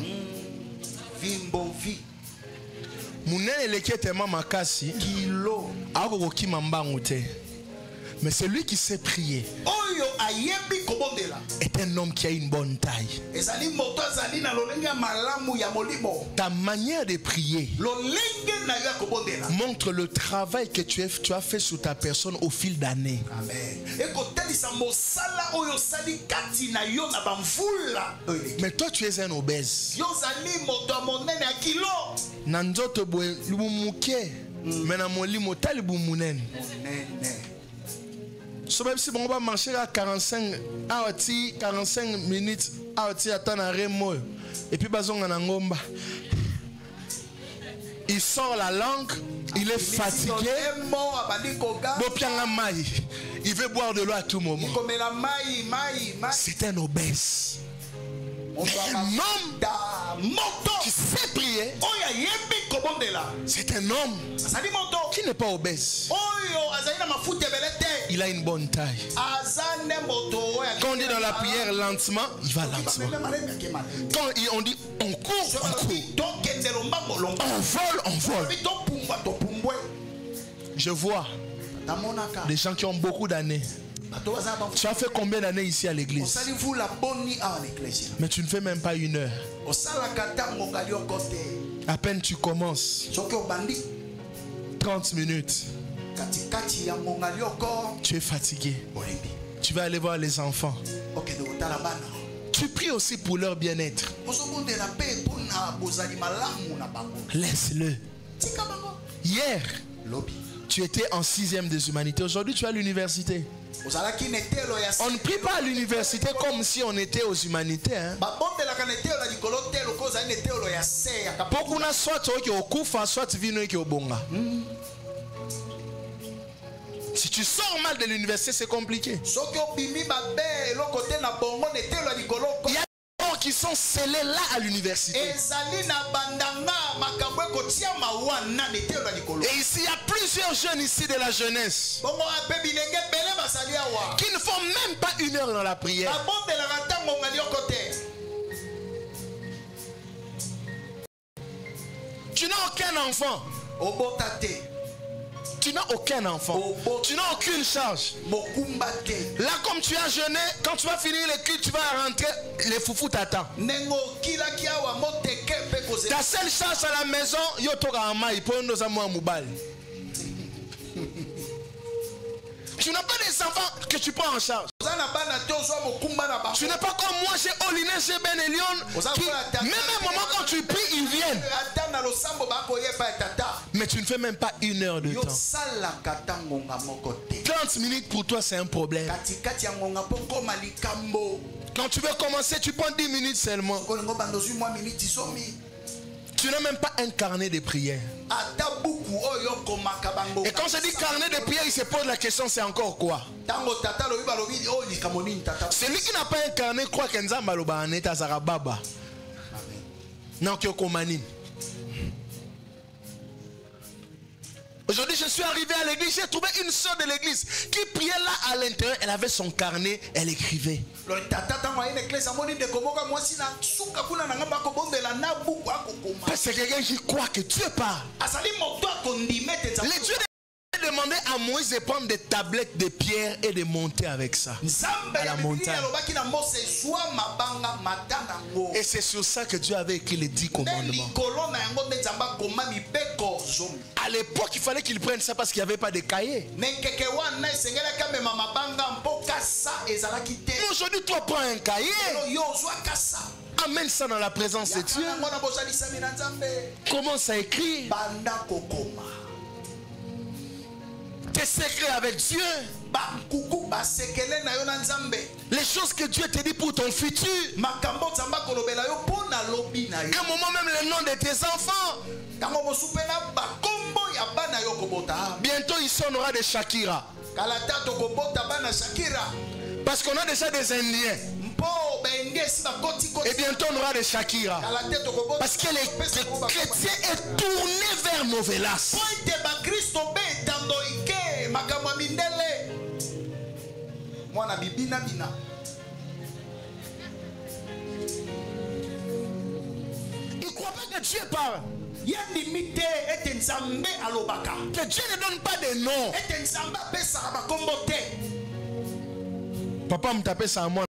Mais celui qui sait prier est un homme qui a une bonne taille. Ta manière de prier montre le travail que tu as fait sur ta personne au fil d'années. Mais toi tu es un obèse. So même si on va marcher à 45 minutes, et puis il sort la langue, il est fatigué, il veut boire de l'eau à tout moment. C'est un obèse. Un homme qui sait prier, c'est un homme qui n'est pas obèse. Il a une bonne taille. Quand on dit dans la prière lentement, il va lentement. Quand on dit on court, on court. On vole. Je vois des gens qui ont beaucoup d'années. Tu as fait combien d'années ici à l'église? Mais tu ne fais même pas une heure. À peine tu commences. 30 minutes. Tu es fatigué. Tu vas aller voir les enfants. Tu pries aussi pour leur bien-être. Laisse-le. Hier, tu étais en 6e des humanités. Aujourd'hui, tu es à l'université. On ne prie pas à l'université comme si on était aux humanités. Hein? Si tu sors mal de l'université, c'est compliqué. Il y a des gens qui sont scellés là à l'université. Et ici, il y a plusieurs jeunes ici de la jeunesse qui ne font même pas une heure dans la prière. Tu n'as aucun enfant. Tu n'as aucun enfant. Tu n'as aucune charge. Là, comme tu as jeûné, quand tu vas finir les cultes, tu vas rentrer, les foufous t'attendent. Ta seule charge à la maison, tu n'as pas des enfants que tu prends en charge. Tu n'es pas comme moi, j'ai Oliné, j'ai Ben Elion. Même un moment quand tu pries, ils viennent. Mais tu ne fais même pas 1 heure de temps. 30 minutes pour toi, c'est un problème. Quand tu veux commencer, tu prends 10 minutes seulement. Tu n'as même pas un carnet de prière. Et quand je dis carnet de prière, il se pose la question, c'est encore quoi? Celui qui n'a pas un carnet croit que Nzamba Loba en état Zarababa. Non, qui est Komanim. Aujourd'hui, je suis arrivé à l'église, j'ai trouvé une soeur de l'église qui priait là à l'intérieur. Elle avait son carnet, elle écrivait. Parce que quelqu'un qui croit que Dieu parle. Les dieux demandé à Moïse de prendre des tablettes de pierre et de monter avec ça à la montagne. Et c'est sur ça que Dieu avait écrit les 10 commandements. À l'époque, il fallait qu'il prenne ça parce qu'il n'y avait pas de cahier. Aujourd'hui, toi prends un cahier. Amène ça dans la présence de Dieu. Commence à écrire tes secrets avec Dieu. Les choses que Dieu te dit pour ton futur. À un moment même le nom de tes enfants. Bientôt ici on aura des Shakira. Parce qu'on a déjà des Indiens. Et bientôt on aura des Shakira. Parce que les chrétiens est tourné vers Novelas. Il ne croit pas que Dieu parle. Que Dieu ne donne pas de nom. Papa me tapait ça à moi.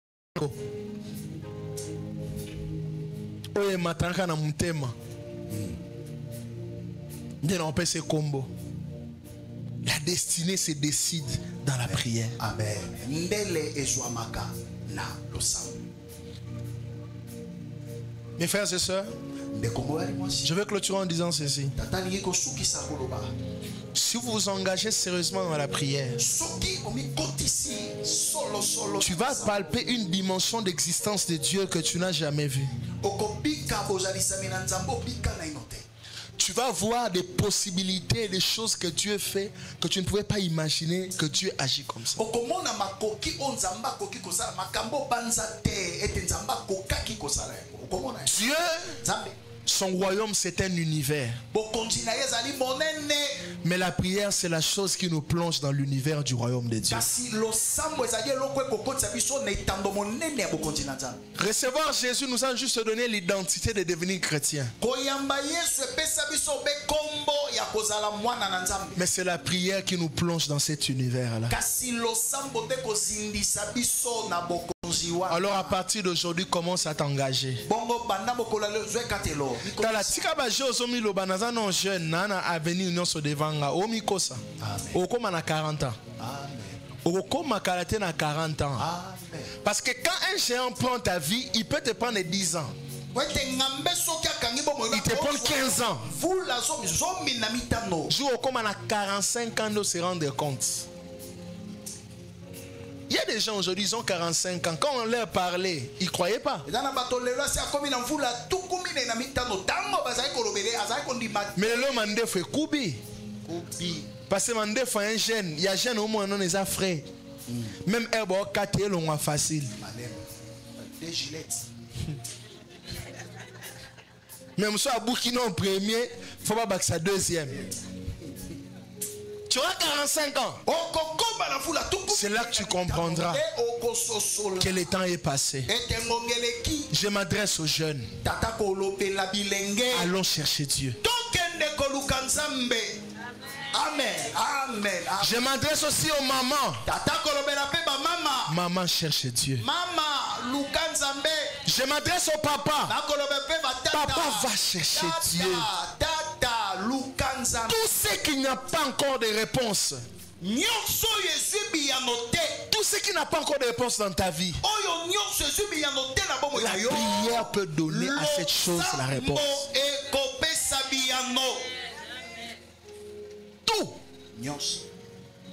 Oye matranka na mutema. Combo. La destinée se décide dans la prière. Amen. Mes frères et sœurs, je vais clôturer en disant ceci. Si vous vous engagez sérieusement dans la prière, tu vas palper une dimension d'existence de Dieu que tu n'as jamais vue. Tu vas voir des possibilités, des choses que Dieu fait que tu ne pouvais pas imaginer que Dieu agit comme ça. Dieu, son royaume, c'est un univers. Mais la prière, c'est la chose qui nous plonge dans l'univers du royaume de Dieu. Recevoir Jésus nous a juste donné l'identité de devenir chrétien. Mais c'est la prière qui nous plonge dans cet univers-là. Alors à partir d'aujourd'hui, commence à t'engager. Parce que quand un géant prend ta vie, il peut te prendre 10 ans. Il te prend 15 ans. Jour au comme on a 45 ans de se rendre compte. Il y a des gens aujourd'hui, ils ont 45 ans. Quand on leur parlait, ils ne croyaient pas. Mais l'homme a fait Koubi. Parce que Mandef a un jeune. Il y a un jeune au moins, non, les frais. Même Herbo, 4 et l'on a facile. Même si à Burkina en premier, il faut pas que ça deuxième. Tu auras 45 ans. C'est là que tu comprendras que le temps est passé. Je m'adresse aux jeunes. Allons chercher Dieu. Amen. Amen. Je m'adresse aussi aux mamans. Maman cherche Dieu. Je m'adresse au papa. Papa va chercher Dieu. Tout ce qui n'a pas encore de réponse. Tout ce qui n'a pas encore de réponse dans ta vie. La prière peut donner à cette chose la réponse. Tout.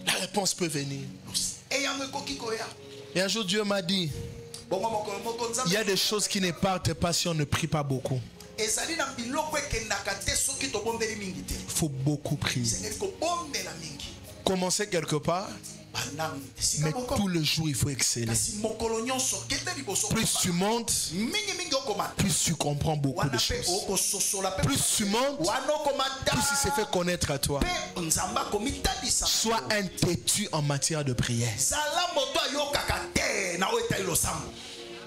La réponse peut venir. Et un jour Dieu m'a dit, il y a des choses qui ne partent pas si on ne prie pas beaucoup. Il faut beaucoup prier. Commencer quelque part, mais tout le jour il faut exceller. Plus tu montes, plus tu comprends beaucoup de choses. Plus tu montes, plus il se fait connaître à toi. Sois un têtu en matière de prière.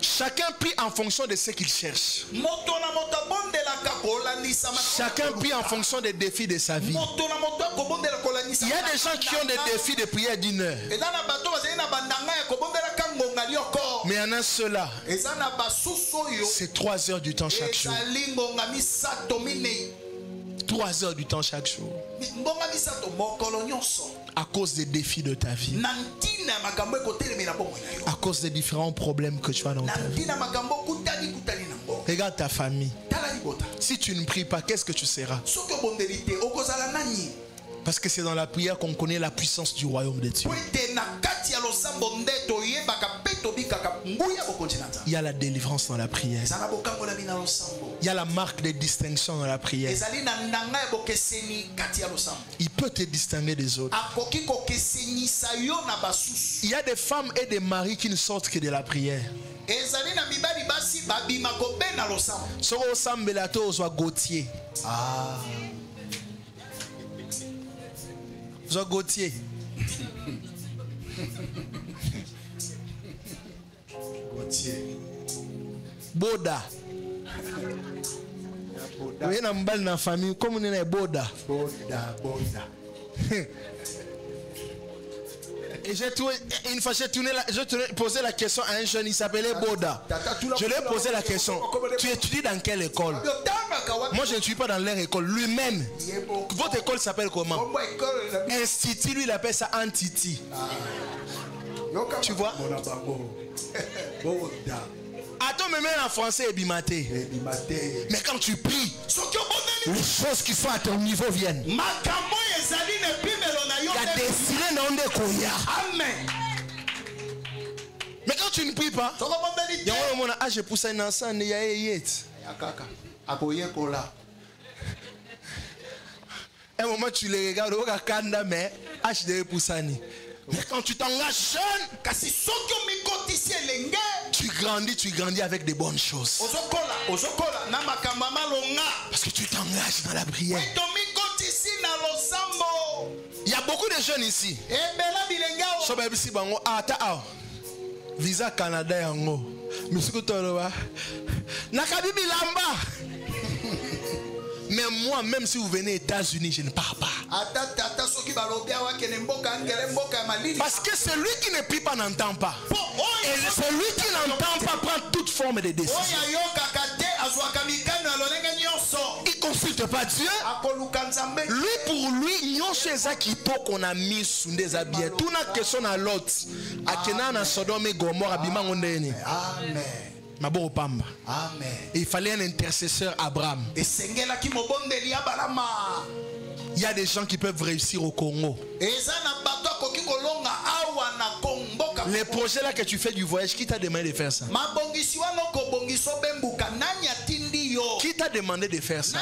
Chacun prie en fonction de ce qu'il cherche. Chacun prie en fonction des défis de sa vie. Il y a des gens qui ont des défis de prière d'1 heure. Mais il y en a ceux-là, c'est 3 heures du temps chaque jour. 3 heures du temps chaque jour. À cause des défis de ta vie. À cause des différents problèmes que tu as dans ta vie. Regarde ta famille. Si tu ne pries pas, qu'est-ce que tu seras? Parce que c'est dans la prière qu'on connaît la puissance du royaume de Dieu. Il y a la délivrance dans la prière. Il y a la marque de distinction dans la prière. Il peut te distinguer des autres. Il y a des femmes et des maris qui ne sortent que de la prière. Gauthier. Ah. Gauthier. Boda. Oui, on a une balle dans la famille. Comme on est Boda. Boda. Et j'ai trouvé, une fois j'ai posé la question à un jeune, il s'appelait Boda. Je lui ai posé la question, tu étudies dans quelle école? Moi je n'étudie pas dans leur école, lui-même. Votre école s'appelle comment? Institut, lui il appelle ça Antiti. Tu vois? Attends, mais même en français, Ebimaté. Mais quand tu pries, les choses qui sont à ton niveau viennent. Il y a des sirènes dans des koya. Amen. Mais quand tu ne pries pas, il y a un moment où je pousse un enfant, il y a un yet. Un moment tu les regardes, mais quand tu t'engages jeune, tu grandis avec des bonnes choses. Parce que tu t'engages dans la prière. Il y a beaucoup de jeunes ici. Visa Canada yango. Mais moi, même si vous venez aux États-Unis, je ne pars pas. Parce que celui qui ne prie pas n'entend pas. Et celui qui n'entend pas prend toute forme de décision. Il ne consulte pas Dieu. Lui, pour lui, nous sommes qui qu'on a mis sous des habits. Tout n'a question à l'autre. À Kenan, Sodome et Gomorrhe, Amen. Amen. Et il fallait un intercesseur Abraham. Il y a des gens qui peuvent réussir au Congo. Les projets là que tu fais du voyage, qui t'a demandé de faire ça? Qui t'a demandé de faire ça?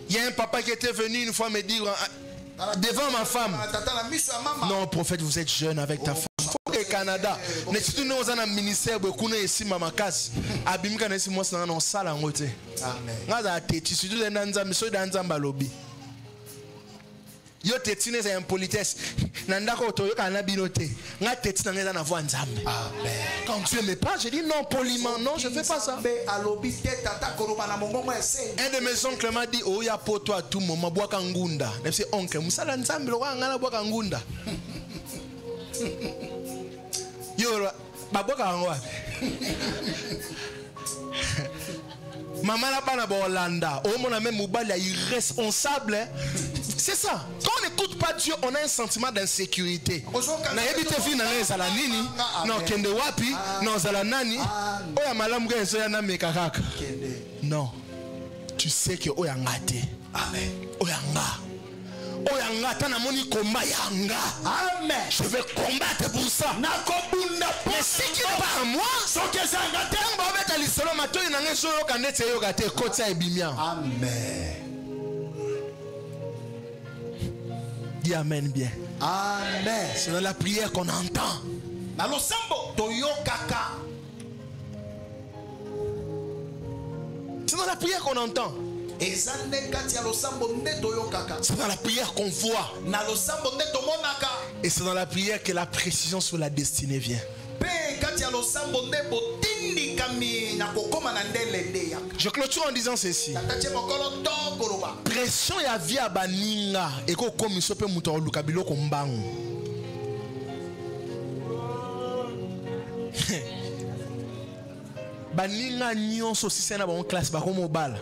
Il y a un papa qui était venu une fois me dire devant ma femme, non prophète, vous êtes jeune avec ta femme. Au Canada, nous sommes dans un ministère de ici ma casse. Abimka nesi moi c'est dans salle en côté. Amen. Ngaza teti surtout dans nzambe so dans nzamba lobby. Yo teti c'est impolitesse. nandako toyoka na binote. Nga teti na ngeza na voix nzambe. Amen. Quand Dieu me parle, je dis non poliment, non, je fais pas ça. Un de mes oncles m'a dit oh ya poto à tout moment bois kangunda. Je dis oncle, musala nzambe lo ngala bois kangunda. Yo ba bois kangwa. Maman la bana Bolanda, oh mon ami Moubali est irresponsable. C'est ça. Quand on n'écoute pas Dieu, on a un sentiment d'insécurité. Na ebite fi na ngeza nini? Non kende wapi? Non zala nani? Oya malamu gezo ya na mekakaka. Non. Tu sais que oya ngate. Amen. Oya nga. Oya nga tana moni combat yanga. Amen. Je vais combattre pour ça. Na kobunda. Mais si qui n'est pas à moi, so que ça ngate mba beta lisolo matoi na ngeso yo kanete yo gate kotsa ebimia. Amen. Dis amen bien. Amen. C'est dans la prière qu'on entend. Na lo sambo toyo kaka. C'est dans la prière qu'on entend. C'est dans la prière qu'on voit. Et c'est dans la prière que la précision sur la destinée vient. Je clôture en disant ceci. Pression ya via baninga et ko komiso pe muto lukabilo ko mbangu. Baninga nyonso si c'est na bon classe ba ko mobile.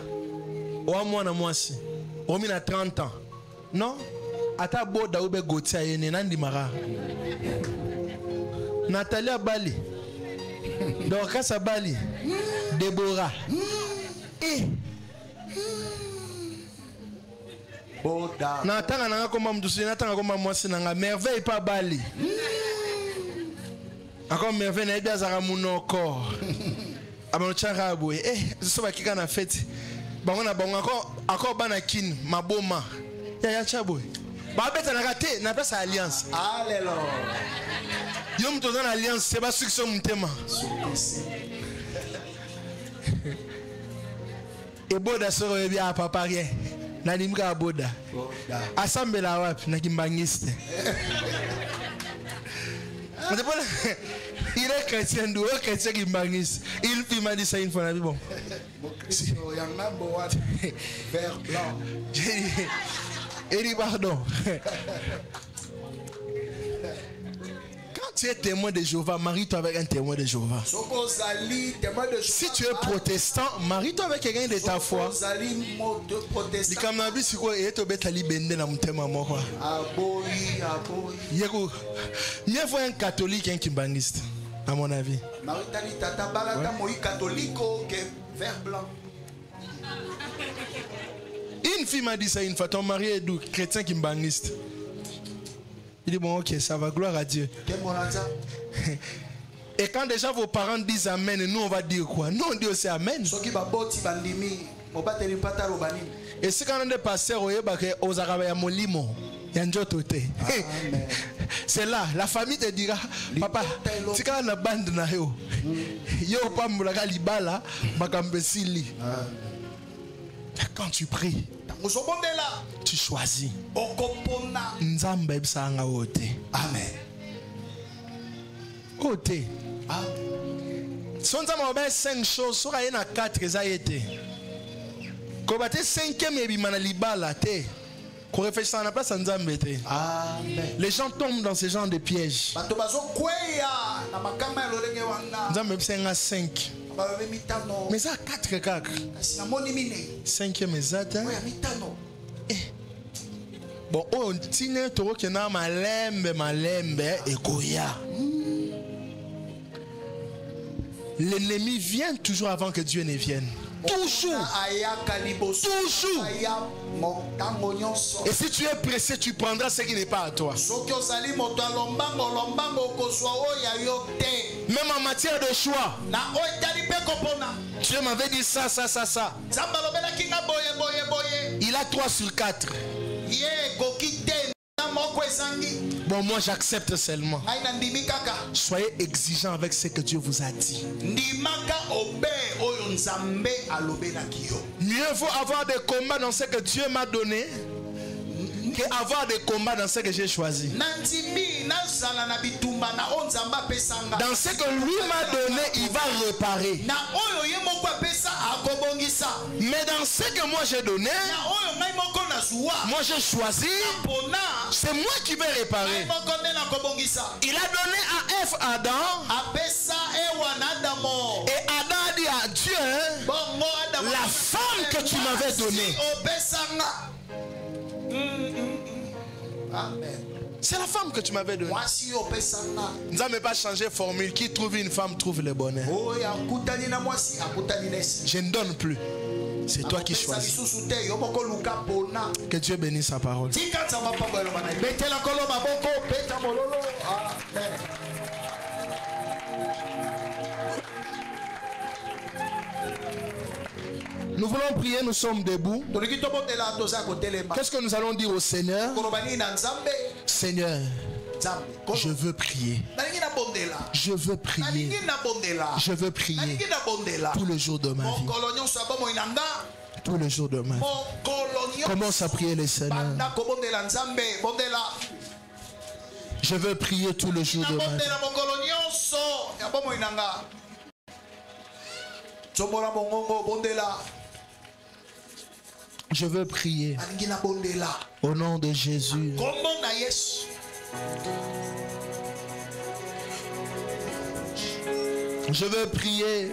Ou moi na moi si. O mi na 30 ans. Non? Ata boda ube gotia yene nandi mara. Natalia Bali. Dorcas Bali. Deborah. Eh. Natanga nanga koma mdusi natanga koma mwasi nanga merveille pas Bali. Encore merveille na ebia zara munoko. Amochara boy. Eh, so ba kika na fête. Bangona bango encore banakin maboma. Ya chaboy. Ba beta na raté na place alliance. Alléluia. Yo mto dans alliance c'est pas succès mutema. Et boda soro yebi a papa rien. Na nimka boda. Asambela wapi na kimbangiste. Il est chrétien, il est chrétien qui m'angise. Il m'a dit ça une fois, bon. Vert blanc. Il dit pardon. Quand tu es témoin de Jéhovah, marie-toi avec un témoin de Jéhovah. Si tu es protestant, marie-toi avec quelqu'un de ta foi. Il faut un catholique et un kimbangiste, à mon avis. Une fille m'a dit ça une fois, ton mari est d'où? Chrétien kimbangiste. Il dit bon ok, ça va, gloire à Dieu. Et quand déjà vos parents disent amen, nous on va dire quoi? Nous on dit aussi amen. Et c'est quand on est passé aux Arabes à Molimo, c'est là, la famille te dira papa, c'est quand on a bande na yo. Yo pa mulaga libala, makambesili. Quand tu pries, tu choisis. Nzambe bisanga ote. Amen. Ote. Si on a 5 choses, sur il y a 4 ça été. Quand on a 5e et bimana libala te. Qu'on réfléchisse à la place Nzambe te. Amen. Les gens tombent dans ce genre de pièges. Nzambe bisanga 5. Mais ça 4 4. 5e ezata. Bon, on tient toro qui na malembe et koya. L'ennemi vient toujours avant que Dieu ne vienne. Toujours. Toujours. Et si tu es pressé, tu prendras ce qui n'est pas à toi. Même en matière de choix. Dieu m'avait dit ça. Il a 3 sur 4. Bon, moi j'accepte seulement. Soyez exigeant avec ce que Dieu vous a dit. Mieux vaut avoir des combats dans ce que Dieu m'a donné qu'avoir des combats dans ce que j'ai choisi. Dans ce que lui m'a donné, il va réparer. Mais dans ce que moi j'ai donné, moi j'ai choisi, c'est moi qui vais réparer. Il a donné à Ève Adam. Et Adam a dit à Dieu, la femme que tu m'avais donnée. C'est la femme que tu m'avais donnée. Nous n'avons pas changé formule. Qui trouve une femme trouve le bonheur. Je ne donne plus. C'est toi qui choisis. Que Dieu bénisse sa parole. Nous voulons prier, nous sommes debout. Qu'est-ce que nous allons dire au Seigneur? Seigneur, je veux prier. Je veux prier. Je veux prier tout le jour de ma vie. Tout le jour de ma vie. Commence à prier le Seigneur. Je veux prier tout le jour de ma vie. Je veux prier au nom de Jésus. Je veux prier.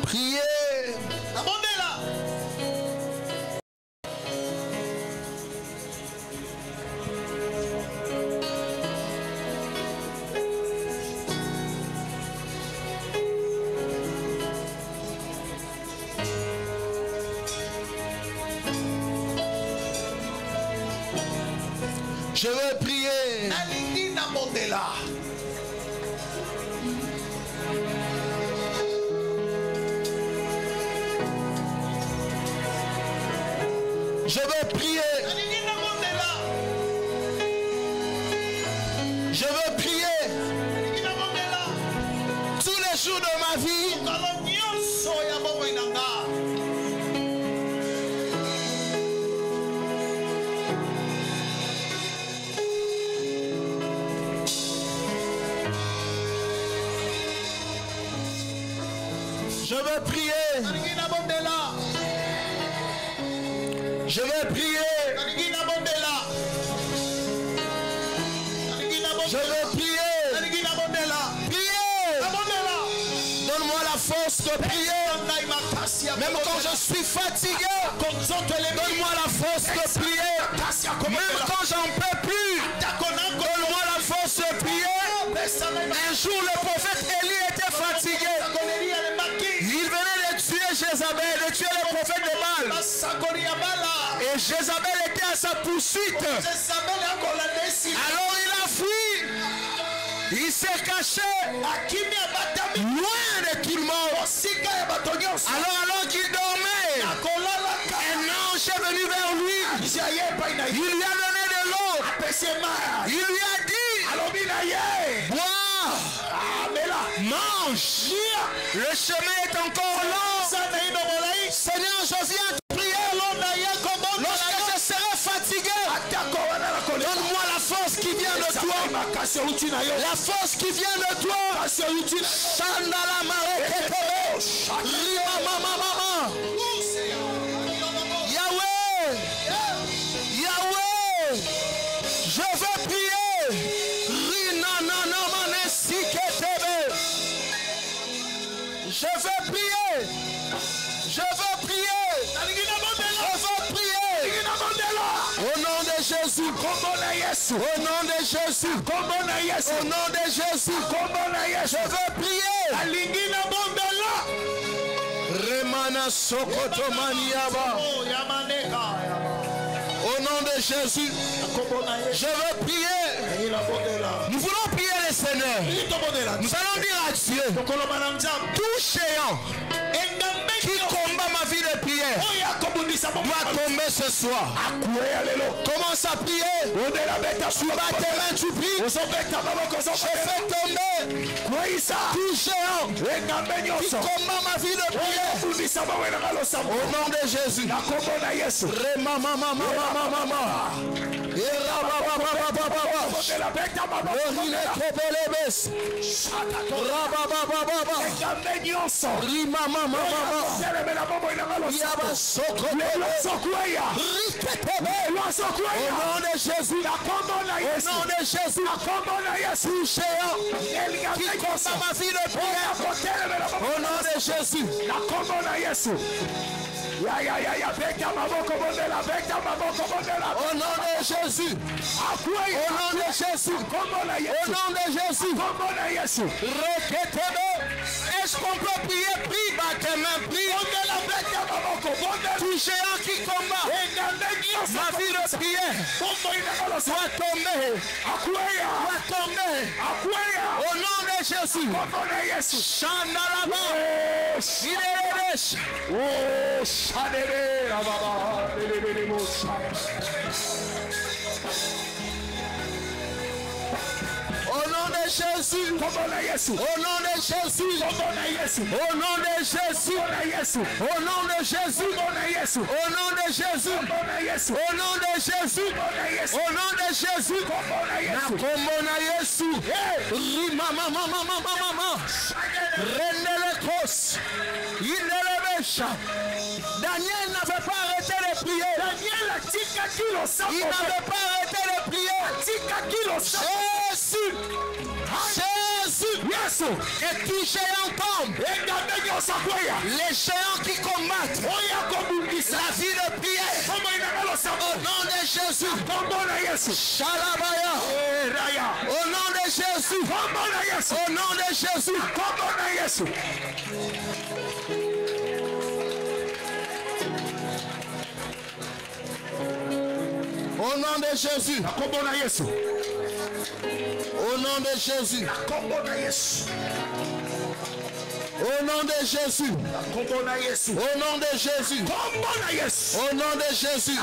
Priez. Je veux prier. Je veux prier. Je veux prier. Tous les jours de ma vie. Je veux prier. Je veux prier. Je veux prier. Priez. Donne-moi la force de prier. Même quand je suis fatigué, donne-moi la force de prier. Même quand j'en peux plus, donne-moi la force de prier. Un jour, le prophète Élie était fatigué. Il venait de tuer Jézabel, de tuer le prophète de Baal. Et Jézabel était à sa poursuite. Alors il a fui. Il s'est caché loin de tout le monde. Alors qu'il dormait, un ange est venu vers lui. Il lui a donné de l'eau. Il lui a dit, bois, mange. Le chemin est encore long. Seigneur, je viens te prier. Lorsque je serai fatigué, donne-moi la force qui vient de toi. La force qui vient de toi. Chandala Marekete. Rima mama mama. Yahweh. Yahweh. Je veux prier. Rina nana manesiketebe. Je veux prier. Je veux prier. Je veux prier. Au nom de Jésus. Au nom de Jésus. Au nom de Jésus. Je veux prier. Remana Sokoto Maniaba. Au nom de Jésus. Je veux prier. Nous voulons prier le Seigneur. Nous allons dire à Dieu, tout géant qui combat ma vie de prière doit tomber ce soir. Commence à prier. Tu bats tes mains, tu pries. Je fais tomber tout géant qui combat ma vie de prière. Au nom de Jésus. Au nom de Jésus. Au nom de Jésus. Au nom de Jésus. Au nom de Jésus. Est-ce qu'on peut prier? Prie, bat tes mains, prie. Tout géant qui combat ma vie de prière doit tomber. Doit tomber. Au nom de Jésus. Chandaraba. Au nom de Jésus. Au nom de Jésus. Au nom de Jésus. Au nom de Jésus. Au nom de Jésus. Au nom de Jésus. Au nom de Jésus. Au nom de Jésus. Na kombo na Yesu. Rima mama mama mama. Rendele kos. Inelebesha. Daniel n'avait pas arrêté de prier. Il n'avait pas arrêté de prier. Jésus. Jésus. Et tout géant tombe. Les géants qui combattent la vie de prière. Au nom de Jésus. Shalabaya. Au nom de Jésus. Au nom de Jésus. Au nom de Jésus. Au nom de Jésus. Au nom de Jésus. Au nom de Jésus. Au nom de Jésus.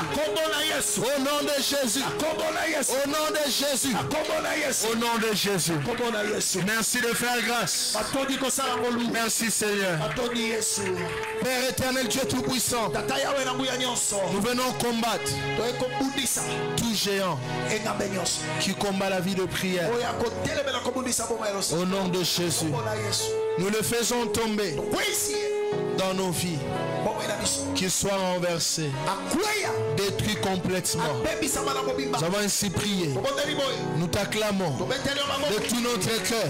Au nom de Jésus. Au nom de Jésus. Au nom de Jésus. Merci de faire grâce. Merci Seigneur. Père éternel, Dieu tout-puissant, nous venons combattre tout géant qui combat la vie de prière. Au nom de Jésus, nous le faisons tomber dans nos vies, qu'il soit renversé, détruit complètement. Nous avons ainsi prié. Nous t'acclamons de tout notre cœur.